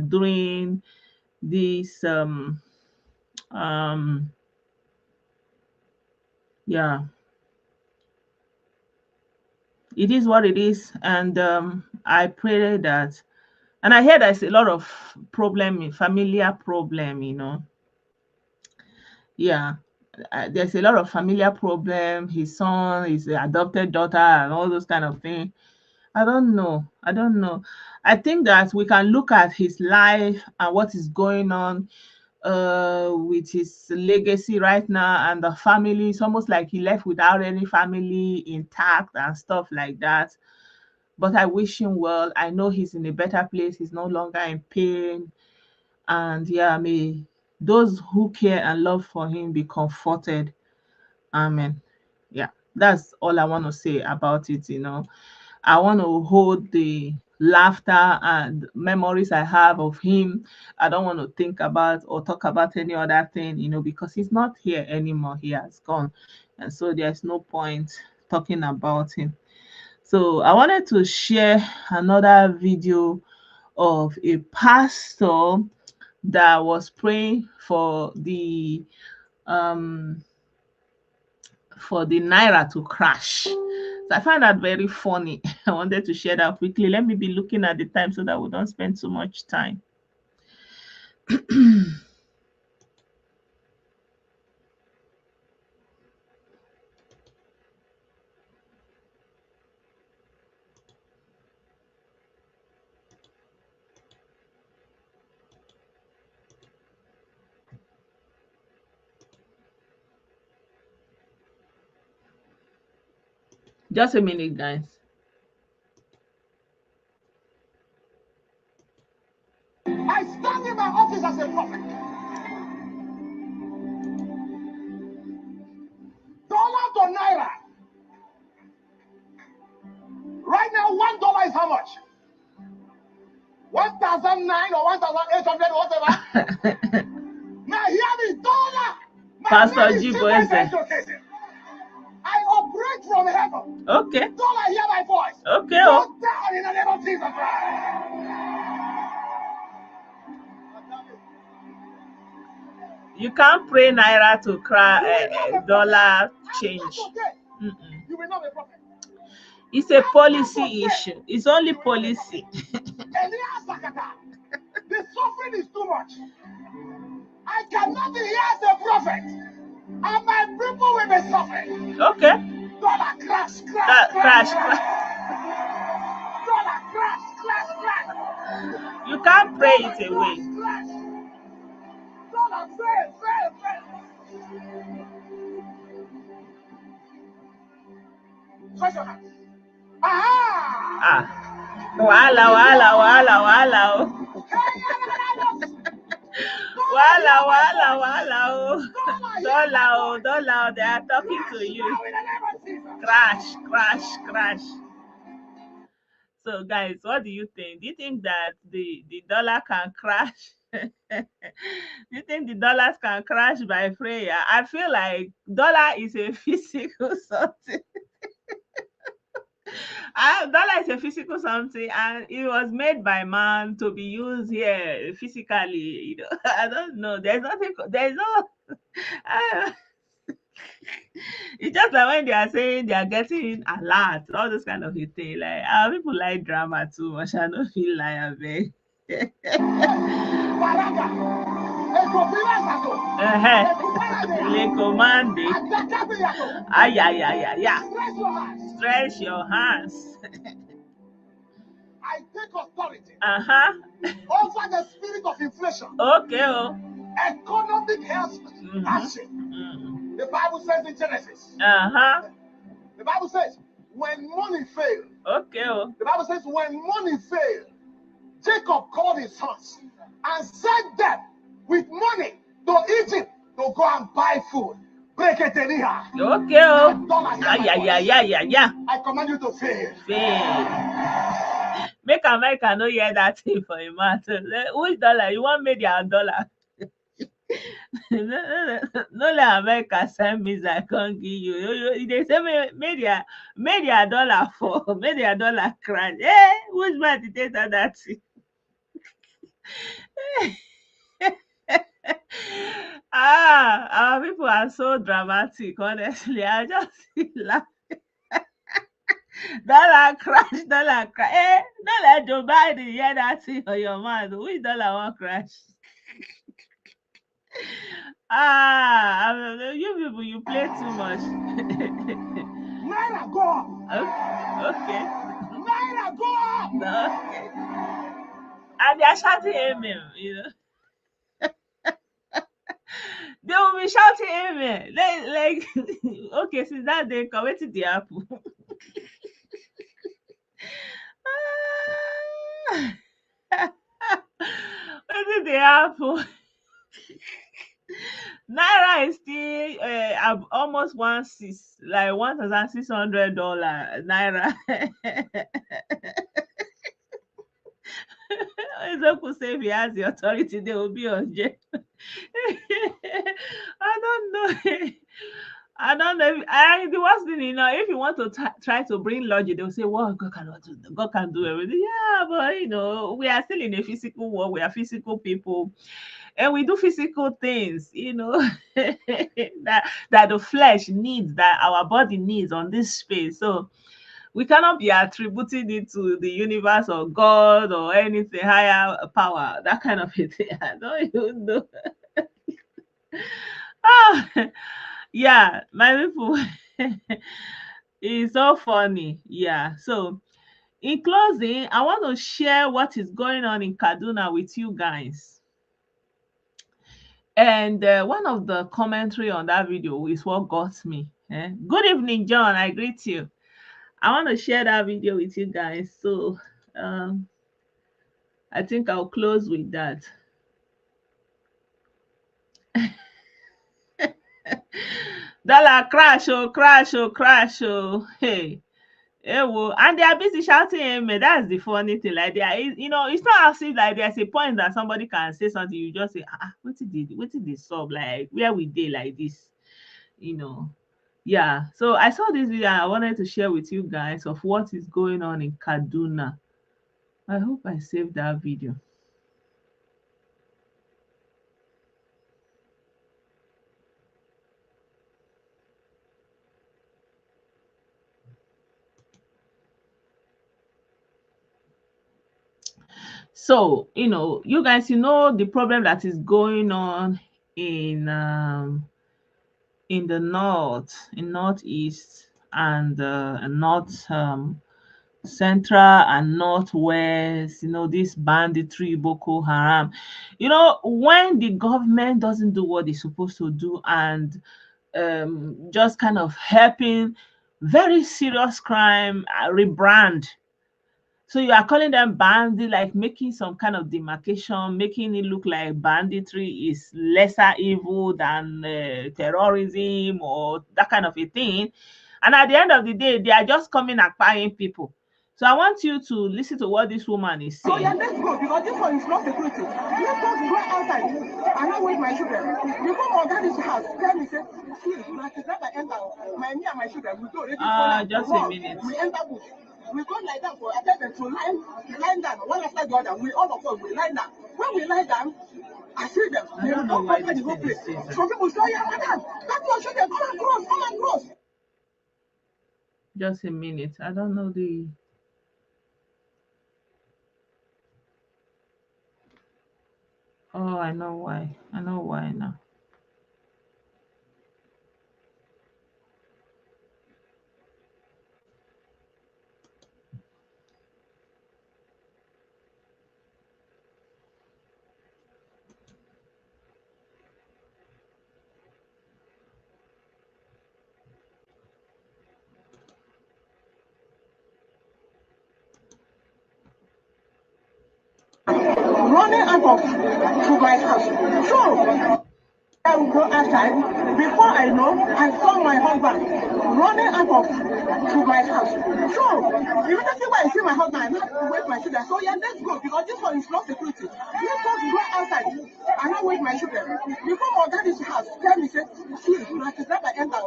during this um yeah, it is what it is. And I pray that, and I hear there's a lot of problem, familiar problem, yeah. There's a lot of familiar problem. His son, his adopted daughter, and all those kind of things. I don't know. I think that we can look at his life and what is going on with his legacy right now, and the family. It's almost like he left without any family intact and stuff like that. But I wish him well. I know he's in a better place. He's no longer in pain. And yeah, may those who care and love for him be comforted. Amen. Yeah, that's all I want to say about it. I want to hold the laughter and memories I have of him. I don't want to think about or talk about any other thing, because he's not here anymore. He has gone. And so there's no point talking about him. So I wanted to share another video of a pastor that was praying um for the naira to crash. So I find that very funny. I wanted to share that quickly. Let me be looking at the time so that we don't spend too much time. Just a minute, guys. I stand in my office as a prophet. Dollar to naira. Right now, $1 is how much? 1,009 or 1,800, whatever. Now here is dollar. Pastor Jibo is there. I operate from heaven. Okay. Dollar, hear my voice. Okay. Go down in the name of Jesus Christ. You can't pray naira to cry dollar change. You will not be prophet. It's a policy issue. It's only policy. The suffering is too much. I cannot be here as a prophet, and my people will be suffering. Okay. Dollar crash. Crash. Dollar crash. You can't pray it away. Dollar fail. Stretch your hands. Aha! Wala. Wala. Dollar. They are talking to you. Crash. So, guys, what do you think? Do you think that the dollar can crash? Do you think the dollars can crash by prayer? I feel like dollar is a physical something. Dollar is a physical something, and it was made by man to be used here physically. I don't know. There's nothing. There's no. It's just like when they are saying they are getting a lot, all those kind of thing. Like people like drama too much. I don't feel like a bit. Baraka. Le commande. Ay, ay, ay, ay, ay. Stretch your hands. I take authority Uh-huh. over the spirit of inflation. Okay. Oh. Economic health action. The Bible says in Genesis. Uh-huh. The Bible says, when money failed. Okay. Oh. The Bible says, when money failed, Jacob called his sons and sent them with money to Egypt to go and buy food. Break it in here. Okay. Oh. Yeah. I command you to fail. Fail. Make America no hear that thing for a month. Which dollar? You want media and dollar? No let America send me I can't give you. They say media dollar for media dollar crash. Which man did they say that thing? Our people are so dramatic, honestly. I just laugh. Dollar crash. Don't let Joe Biden hear that thing on your mouth. Which dollar won't crash? You people, you play too much. Naira go up. Okay. Naira go up. Okay. And they are shouting amen, They will be shouting amen. Like okay, since that day, come to the apple. What did the apple? Naira is still almost 1,600, like $1,600 naira. Ezeku say if he has the authority, they will be on jail. I don't know. I don't know. The worst thing, if you want to try to bring logic, they'll say, well, God cannot do that. God can do everything. Yeah, but, we are still in a physical world. We are physical people. And we do physical things, that the flesh needs, that our body needs on this space. So we cannot be attributing it to the universe or God or anything higher power, that kind of a thing. I don't even know. Ah, yeah, my people. It's so funny. Yeah. So in closing, I want to share what is going on in Kaduna with you guys. And one of the commentary on that video is what got me. Good evening, John. I greet you. I want to share that video with you guys. So I think I'll close with that. Dollar crash, crash, oh. Hey. Well, and they are busy shouting amen. That's the funny thing. Like it's not as if like there's a point that somebody can say something, you just say, what did they sub? Like where we did like this, Yeah. So I saw this video and I wanted to share with you guys of what is going on in Kaduna. I hope I saved that video. So, you guys, the problem that is going on in the north, in northeast, and north central and northwest, this banditry, Boko Haram. When the government doesn't do what it's supposed to do and just kind of helping very serious crime rebrand. So you are calling them bandit, like making some kind of demarcation, making it look like banditry is lesser evil than terrorism or that kind of a thing. And at the end of the day, they are just coming and buying people. So I want you to listen to what this woman is saying. Oh yeah, let's go because this one is not security. Let us go outside and not with my children. You come on this house, tell me, say, see, I enter. Me and my children, we go already. Just a minute. We enter bush. We go like that for attendant to line down one after the other. We all of us we line down. When we lie down, I see them. I don't know why this thing is saying that. Some people say, yeah, madam, that's your children. Come across. Just a minute. I don't know the. Oh, I know why. I know why now. running out of to my house. So I will go outside. Before I know, I saw my husband running out of to my house. So immediately when I see my husband, I have to wake my children. So yeah, let's go because this one is not security. Let us go outside. I not wake my children. Before my daddy's house, tell me say, see, like that I enter.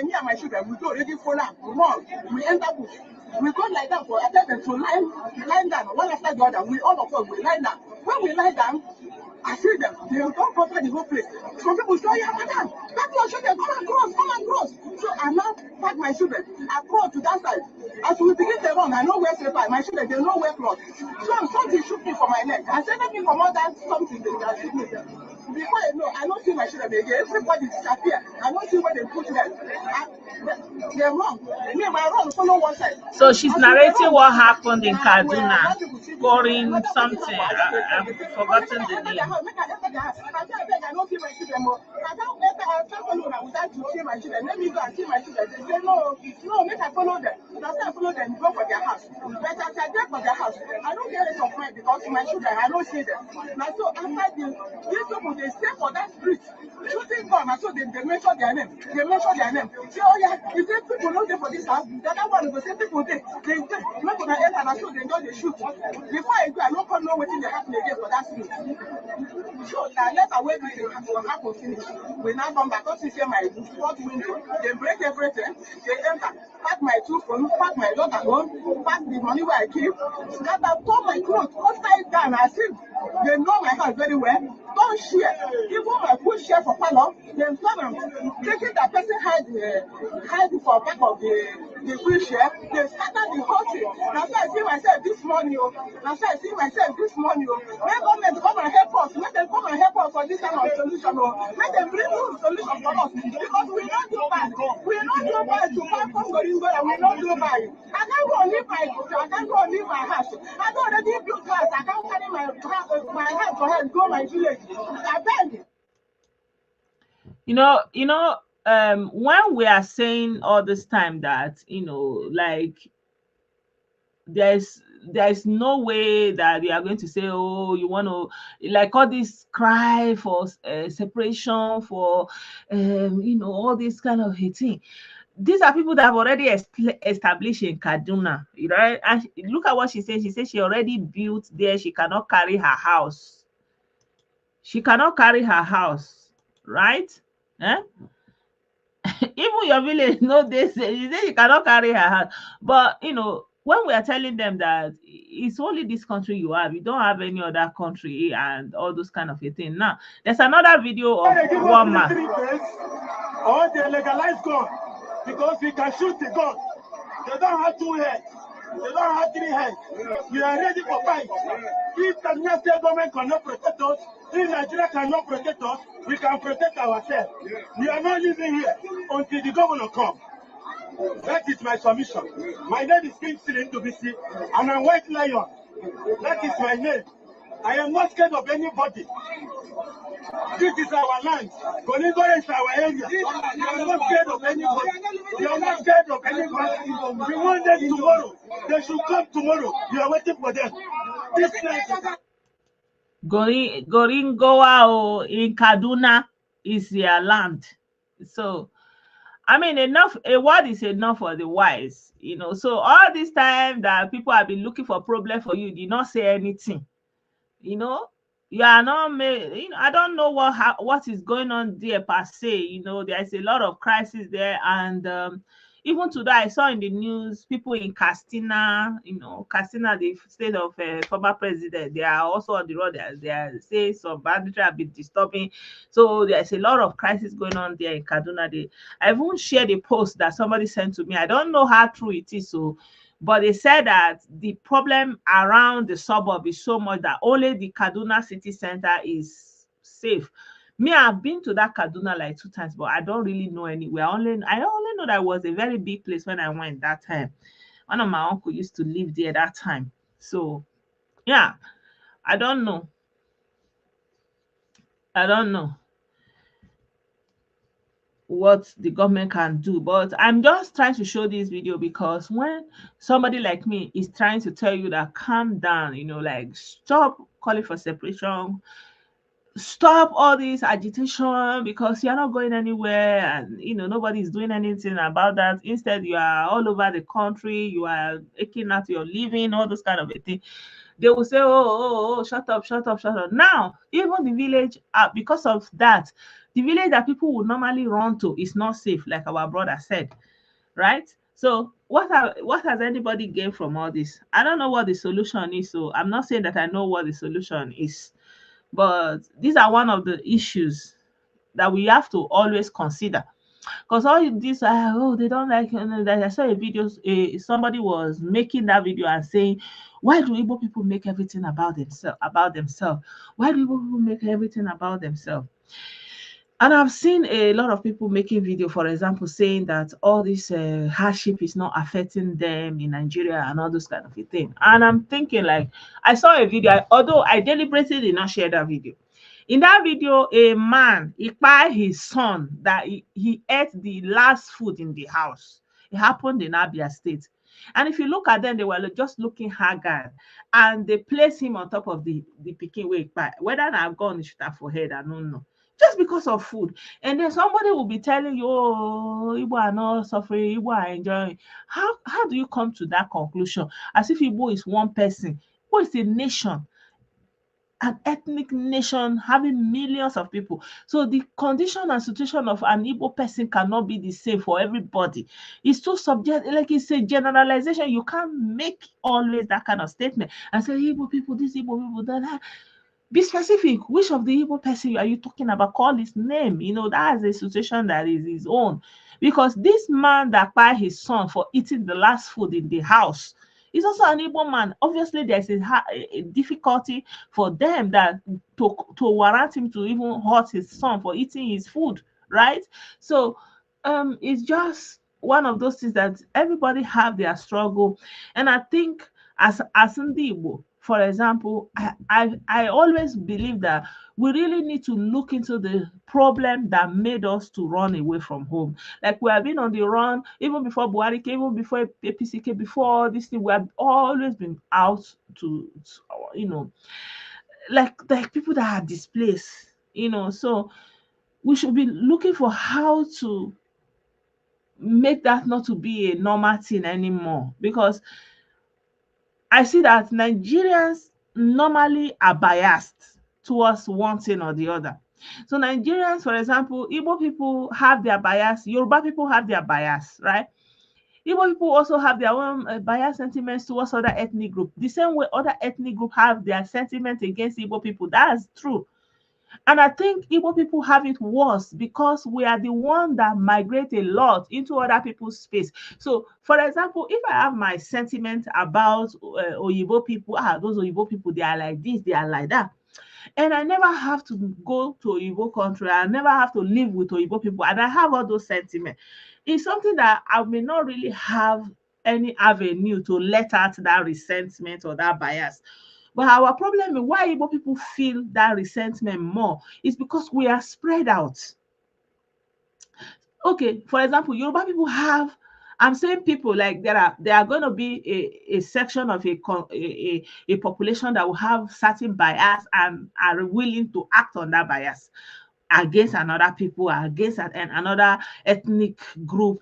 Me and my children, we go already follow, run. We enter bush. We go lie down for I tell them to lie down one after the other. We all of us we lie down. When we lie down, I see them. They don't cover the whole place. Some people say, yeah, madam, pack your children, come across, come across. So I now pack my children across to that side. As we begin to run, I know where slipper. My children, they know where cloth. So something shoot me for my leg. I said, let me come out that something that shoot me. Before I don't see my children again. Everybody disappear. I don't see where they put them. They run. Me, my run follow one side. So she's As we narrating run, what happened in where Kaduna, other people see me. scoring Another wetin something. happen, I just I've dey tell you. forgotten Make the I enter their name. house, make I enter their house. I tell them I don't see my children more. I can't enter, I can't follow them without to see my children. Let me go and see my children. They say no, make I follow them. That's why I follow them, go for their house. But as I get for their house, I don't get rest of mind because my children, I don't see them. Now so after these people, they stay for that street. Shooting gun, and so they mention their name. They mention their name. Say, oh yeah, if they people not there for this house, the other one will say people there. They not gonna enter, and so they don't they shoot. Before I go, I don't come know what they happen again for that street. So now let away this happen finish. We now come back, don't see my front window. They break everything. They enter, pack my two phones, pack my daughter home, pack the money where I keep, scatter, throw my clothes upside down as if they know my house very well. Don't share. Even my food share for parlor, they turn taking that person hide for back of the wheelchair, they scatter the whole thing. That's why I see myself this morning. That's why I see myself this morning. When government come and help us, let them come and help us for this kind of solution. Let them bring good solution for us. Because we don't do bad. We don't do bad to pass from going and we don't do bad. I can't go and leave I can't go and leave my house. I don't already built house. I can't carry my house for head, go my village. I beg. When we are saying all this time that, like, there's no way that they are going to say, oh, you want to, like, all this cry for separation, for all this kind of hating. These are people that have already established in Kaduna, right? And look at what she said. She said she already built there. She cannot carry her house. She cannot carry her house, right? Eh? Even your village, no, they say you cannot carry her house. But when we are telling them that it's only this country you have, you don't have any other country and all those kind of a thing. Now, there's another video of They give us one man. military base or they legalize gun because we can shoot the gun. They don't have two heads. They don't have three heads. We are ready for fight. If the United States government cannot protect us, if Nigeria cannot protect us, we can protect ourselves. We are not living here until the governor comes. That is my submission. My name is King Silin Dubisi, and I'm White Lion. That is my name. I am not scared of anybody. This is our land. Kolingo is our area. We are not scared of anybody. We are not scared of anybody. We want them tomorrow. They should come tomorrow. We are waiting for them. This place. Goringoa in Kaduna is their land. So, I mean, enough. A word is enough for the wise. So all this time that people have been looking for problem for you, did not say anything. You know, you are not made. I don't know what is going on there per se. There's a lot of crisis there, and even today I saw in the news people in Castina. Castina, the state of former president, they are also on the road. They are saying some banditry have been disturbing. So there's a lot of crisis going on there in Kaduna. I even shared a post that somebody sent to me. I don't know how true it is. So But they said that the problem around the suburb is so much that only the Kaduna city center is safe. Me, I've been to that Kaduna like 2 times, but I don't really know anywhere. I only know that it was a very big place when I went that time. One of my uncle used to live there that time. So yeah, I don't know. I don't know what the government can do, but I'm just trying to show this video because when somebody like me is trying to tell you that calm down, like stop calling for separation, stop all this agitation because you're not going anywhere, and nobody's doing anything about that. Instead, you are all over the country, you are aching at your living, all those kind of a thing. They will say, oh, shut up, shut up, shut up. Now, even the village, because of that, the village that people would normally run to is not safe, like our brother said, right? So what has anybody gained from all this? I don't know what the solution is. So I'm not saying that I know what the solution is, but these are one of the issues that we have to always consider. Because all this, they don't like. That I saw a video. Somebody was making that video and saying, "Why do Igbo people make everything about themselves? About themselves? Why do Igbo people make everything about themselves?" And I've seen a lot of people making video, for example, saying that all this hardship is not affecting them in Nigeria and all those kind of a thing. And I'm thinking, like, I saw a video, although I deliberately did not share that video. In that video, a man, he by his son that he ate the last food in the house. It happened in Abia State. And if you look at them, they were just looking haggard. And they placed him on top of the pikin way. Whether I've gone shoot her for head, I don't know. Just because of food. And then somebody will be telling you, oh, Igbo are not suffering, Igbo are enjoying. How do you come to that conclusion? As if Igbo is one person. Igbo is a nation, an ethnic nation having millions of people. So the condition and situation of an Igbo person cannot be the same for everybody. It's too subject, like it's a generalization. You can't make always that kind of statement and say Igbo people, this Igbo people, that. Be specific. Which of the Igbo person are you talking about? Call his name. That is a situation that is his own. Because this man that by his son for eating the last food in the house is also an Igbo man. Obviously, there's a difficulty for them that to warrant him to even hurt his son for eating his food, right? So it's just one of those things that everybody have their struggle. And I think as Ndi Igbo, for example, I always believe that we really need to look into the problem that made us to run away from home. Like we have been on the run even before Buhari came, even before APC came, before all this thing. We have always been out to like people that are displaced. So we should be looking for how to make that not to be a normal thing anymore, because I see that Nigerians normally are biased towards one thing or the other. So Nigerians, for example, Igbo people have their bias, Yoruba people have their bias, right? Igbo people also have their own bias sentiments towards other ethnic groups. The same way other ethnic groups have their sentiments against Igbo people. That's true. And I think Igbo people have it worse because we are the one that migrate a lot into other people's space. So, for example, if I have my sentiment about Oyibo people, those Oyibo people, they are like this, they are like that. And I never have to go to Oyibo country. I never have to live with Oyibo people. And I have all those sentiments. It's something that I may not really have any avenue to let out that resentment or that bias. But our problem is why Igbo people feel that resentment more is because we are spread out. Okay, for example, Yoruba people have, I'm saying people like there are going to be a section of a population that will have certain bias and are willing to act on that bias against another people, against another ethnic group.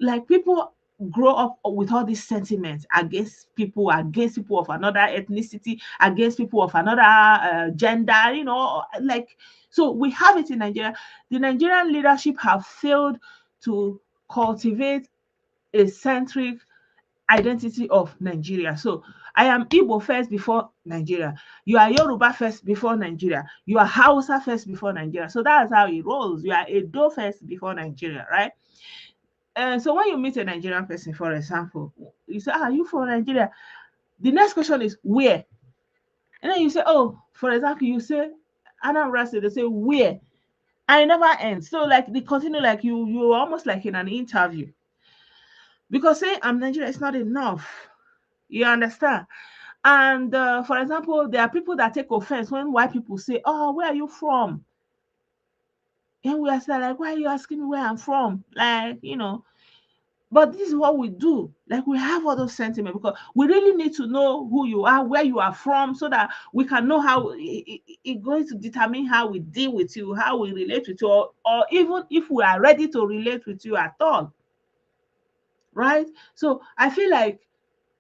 Like people grow up with all these sentiments against people of another ethnicity, against people of another gender, like, so we have it in Nigeria. The Nigerian leadership have failed to cultivate a centric identity of Nigeria. So I am Igbo first before Nigeria. You are Yoruba first before Nigeria. You are Hausa first before Nigeria. So that's how it rolls. You are Edo first before Nigeria, right? And so when you meet a Nigerian person, for example, you say, "Are you from Nigeria?" The next question is where? And then you say, "Oh, for example, you say Anambra State," they say where? And it never ends. So like they continue like you're almost like in an interview. Because saying I'm Nigerian is not enough. You understand? And for example, there are people that take offense when white people say, "Oh, where are you from?" And we are saying, like, "Why are you asking me where I'm from?" Like, but this is what we do. Like, we have all those sentiments because we really need to know who you are, where you are from, so that we can know how it's going to determine how we deal with you, how we relate with you, or even if we are ready to relate with you at all. Right? So I feel like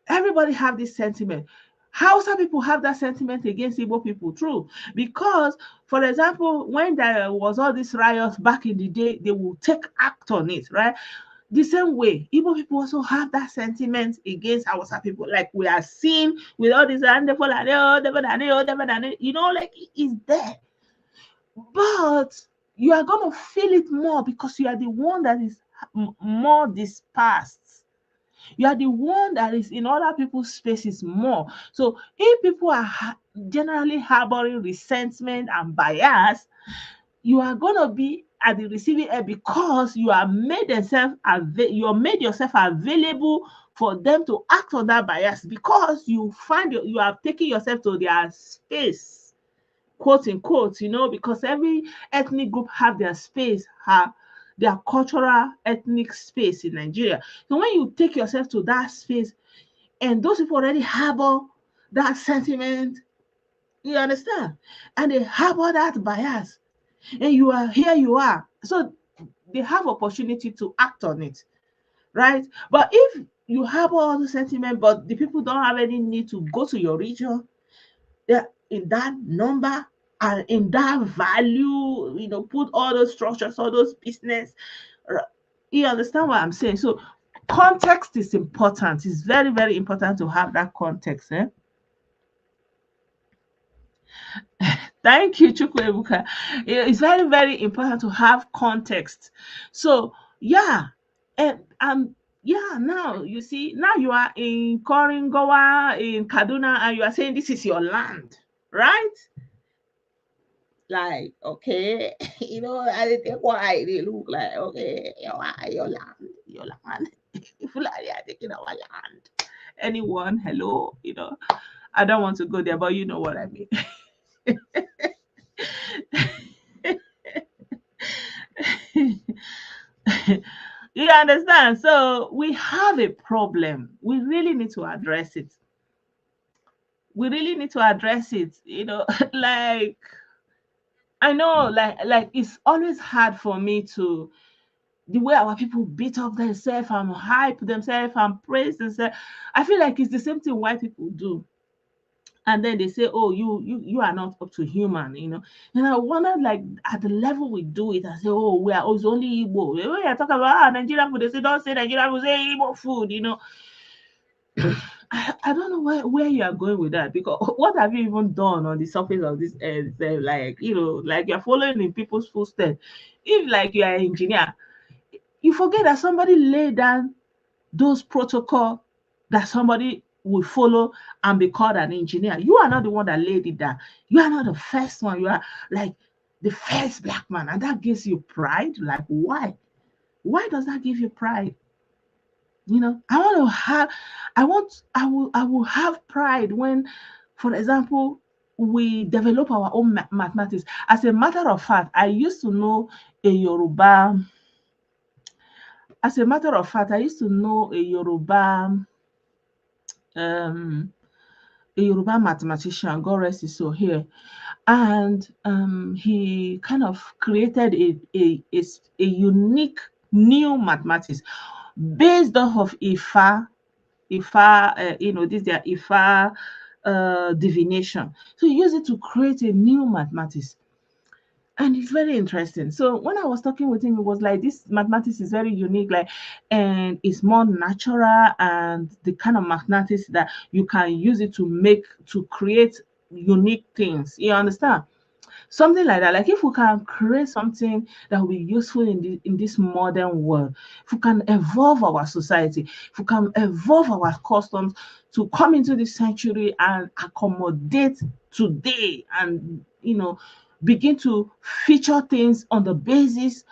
everybody have this sentiment. Hausa people have that sentiment against Igbo people, true. Because, for example, when there was all these riots back in the day, they will take act on it, right? The same way, Igbo people also have that sentiment against Hausa people. Like we are seeing with all this, like it's there. But you are going to feel it more because you are the one that is more dispersed. You are the one that is in other people's spaces more. So if people are generally harboring resentment and bias, you are going to be at the receiving end because you made yourself available for them to act on that bias because you find you are taking yourself to their space, quote unquote, because every ethnic group have their space, have their cultural ethnic space in Nigeria. So when you take yourself to that space and those people already harbor that sentiment, you understand? And they harbor that bias. And you are. So they have opportunity to act on it. Right? But if you harbor all the sentiment, but the people don't have any need to go to your region, they're in that number and in that value, put all those structures, all those business. You understand what I'm saying? So context is important. It's very, very important to have that context. Thank you, Chukwuebuka. It's very, very important to have context. So yeah, and yeah, now you see, now you are in Koringowa, in Kaduna, and you are saying this is your land, right? Like, okay, I think why they look like, okay, your land, your land. Fulani are taking our land. Anyone, hello, I don't want to go there, but you know what I mean. You understand? So we have a problem. We really need to address it. We really need to address it. Like I know, like it's always hard for me to the way our people beat up themselves and hype themselves and praise themselves. I feel like it's the same thing white people do. And then they say, "Oh, you are not up to human." And I wonder, like, at the level we do it, I say, "Oh, we are it's only Igbo." When I talk about Nigerian food, they say, "Don't say Nigerian food, say Igbo food." I don't know where you are going with that because what have you even done on the surface of this earth? Like, like you're following in people's footsteps. If like you are an engineer, you forget that somebody laid down those protocol that somebody will follow and be called an engineer. You are not the one that laid it down. You are not the first one. You are like the first black man, and that gives you pride. Like, why? Why does that give you pride? I want to have, I will have pride when, for example, we develop our own mathematics. As a matter of fact, I used to know a Yoruba. As a matter of fact, I used to know um, a Yoruba mathematician, God rest his soul here, and he kind of created a unique new mathematics based off of Ifa, this their Ifa divination. So he used it to create a new mathematics. And it's very interesting. So when I was talking with him, it was like this mathematics is very unique, like, and it's more natural and the kind of mathematics that you can use it to create unique things. You understand? something like that. Like if we can create something that will be useful in this modern world, if we can evolve our society, if we can evolve our customs to come into this century and accommodate today, and begin to feature things on the basis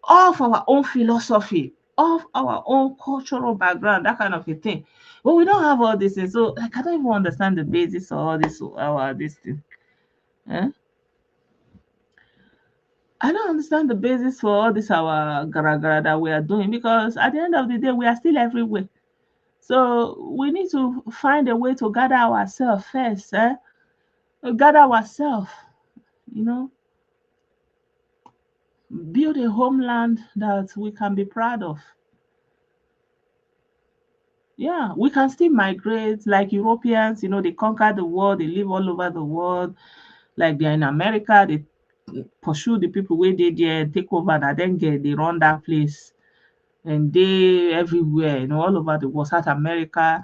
of our own philosophy, of our own cultural background, that kind of a thing. But we don't have all this thing. So like I don't even understand the basis of all this our this thing. Eh? I don't understand the basis for all this our gara gara that we are doing, because at the end of the day we are still everywhere. So we need to find a way to gather ourselves first, gather ourselves, you know, build a homeland that we can be proud of. Yeah, we can still migrate like Europeans, they conquer the world, they live all over the world. Like they're in America, they pursue the people where they there, take over, and then they run that place. And they everywhere, all over the world, South America,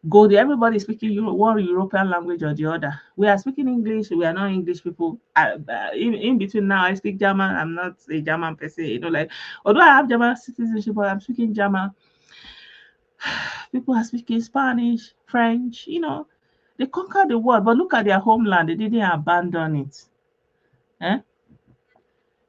go there. Everybody speaking one European language or the other. We are speaking English, we are not English people. In between now, I speak German. I'm not a German person, like although I have German citizenship, but I'm speaking German. People are speaking Spanish, French, they conquer the world, but look at their homeland. They didn't abandon it. Eh?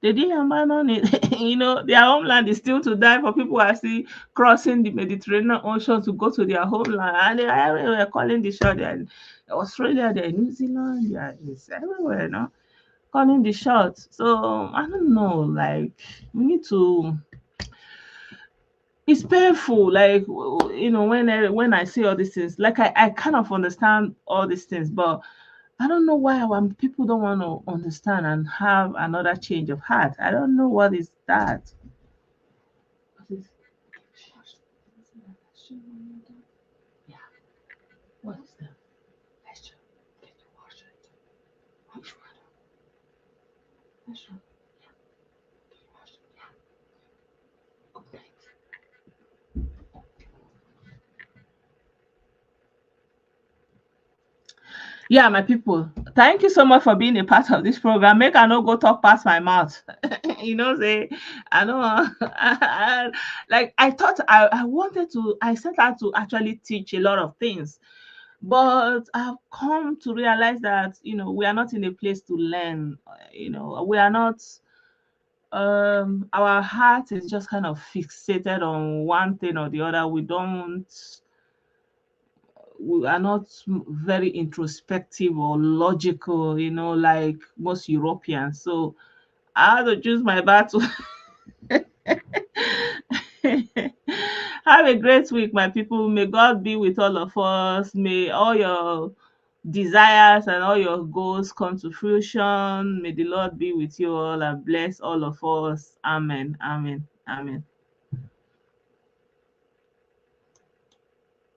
They didn't abandon it. Their homeland is still to die for. People who are still crossing the Mediterranean Ocean to go to their homeland. And they are everywhere calling the shot. They're in Australia, they're in New Zealand, it's everywhere, calling the shots. So I don't know, like we need to, it's painful, like when I see all these things, like I kind of understand all these things, but I don't know why our people don't want to understand and have another change of heart. I don't know what is that. What is- Yeah, what is that? Let's try. Get to wash it. Wash it. Let's try. Yeah, wash it. Yeah, good night. Yeah, my people, thank you so much for being a part of this program. Make I no go talk past my mouth. Say I know. Like I thought, I wanted to. I set out to actually teach a lot of things, but I've come to realize that we are not in a place to learn. We are not. Our heart is just kind of fixated on one thing or the other. We are not very introspective or logical, like most Europeans. So I have to choose my battle. Have a great week, my people. May God be with all of us. May all your desires and all your goals come to fruition. May the Lord be with you all and bless all of us. Amen. Amen. Amen.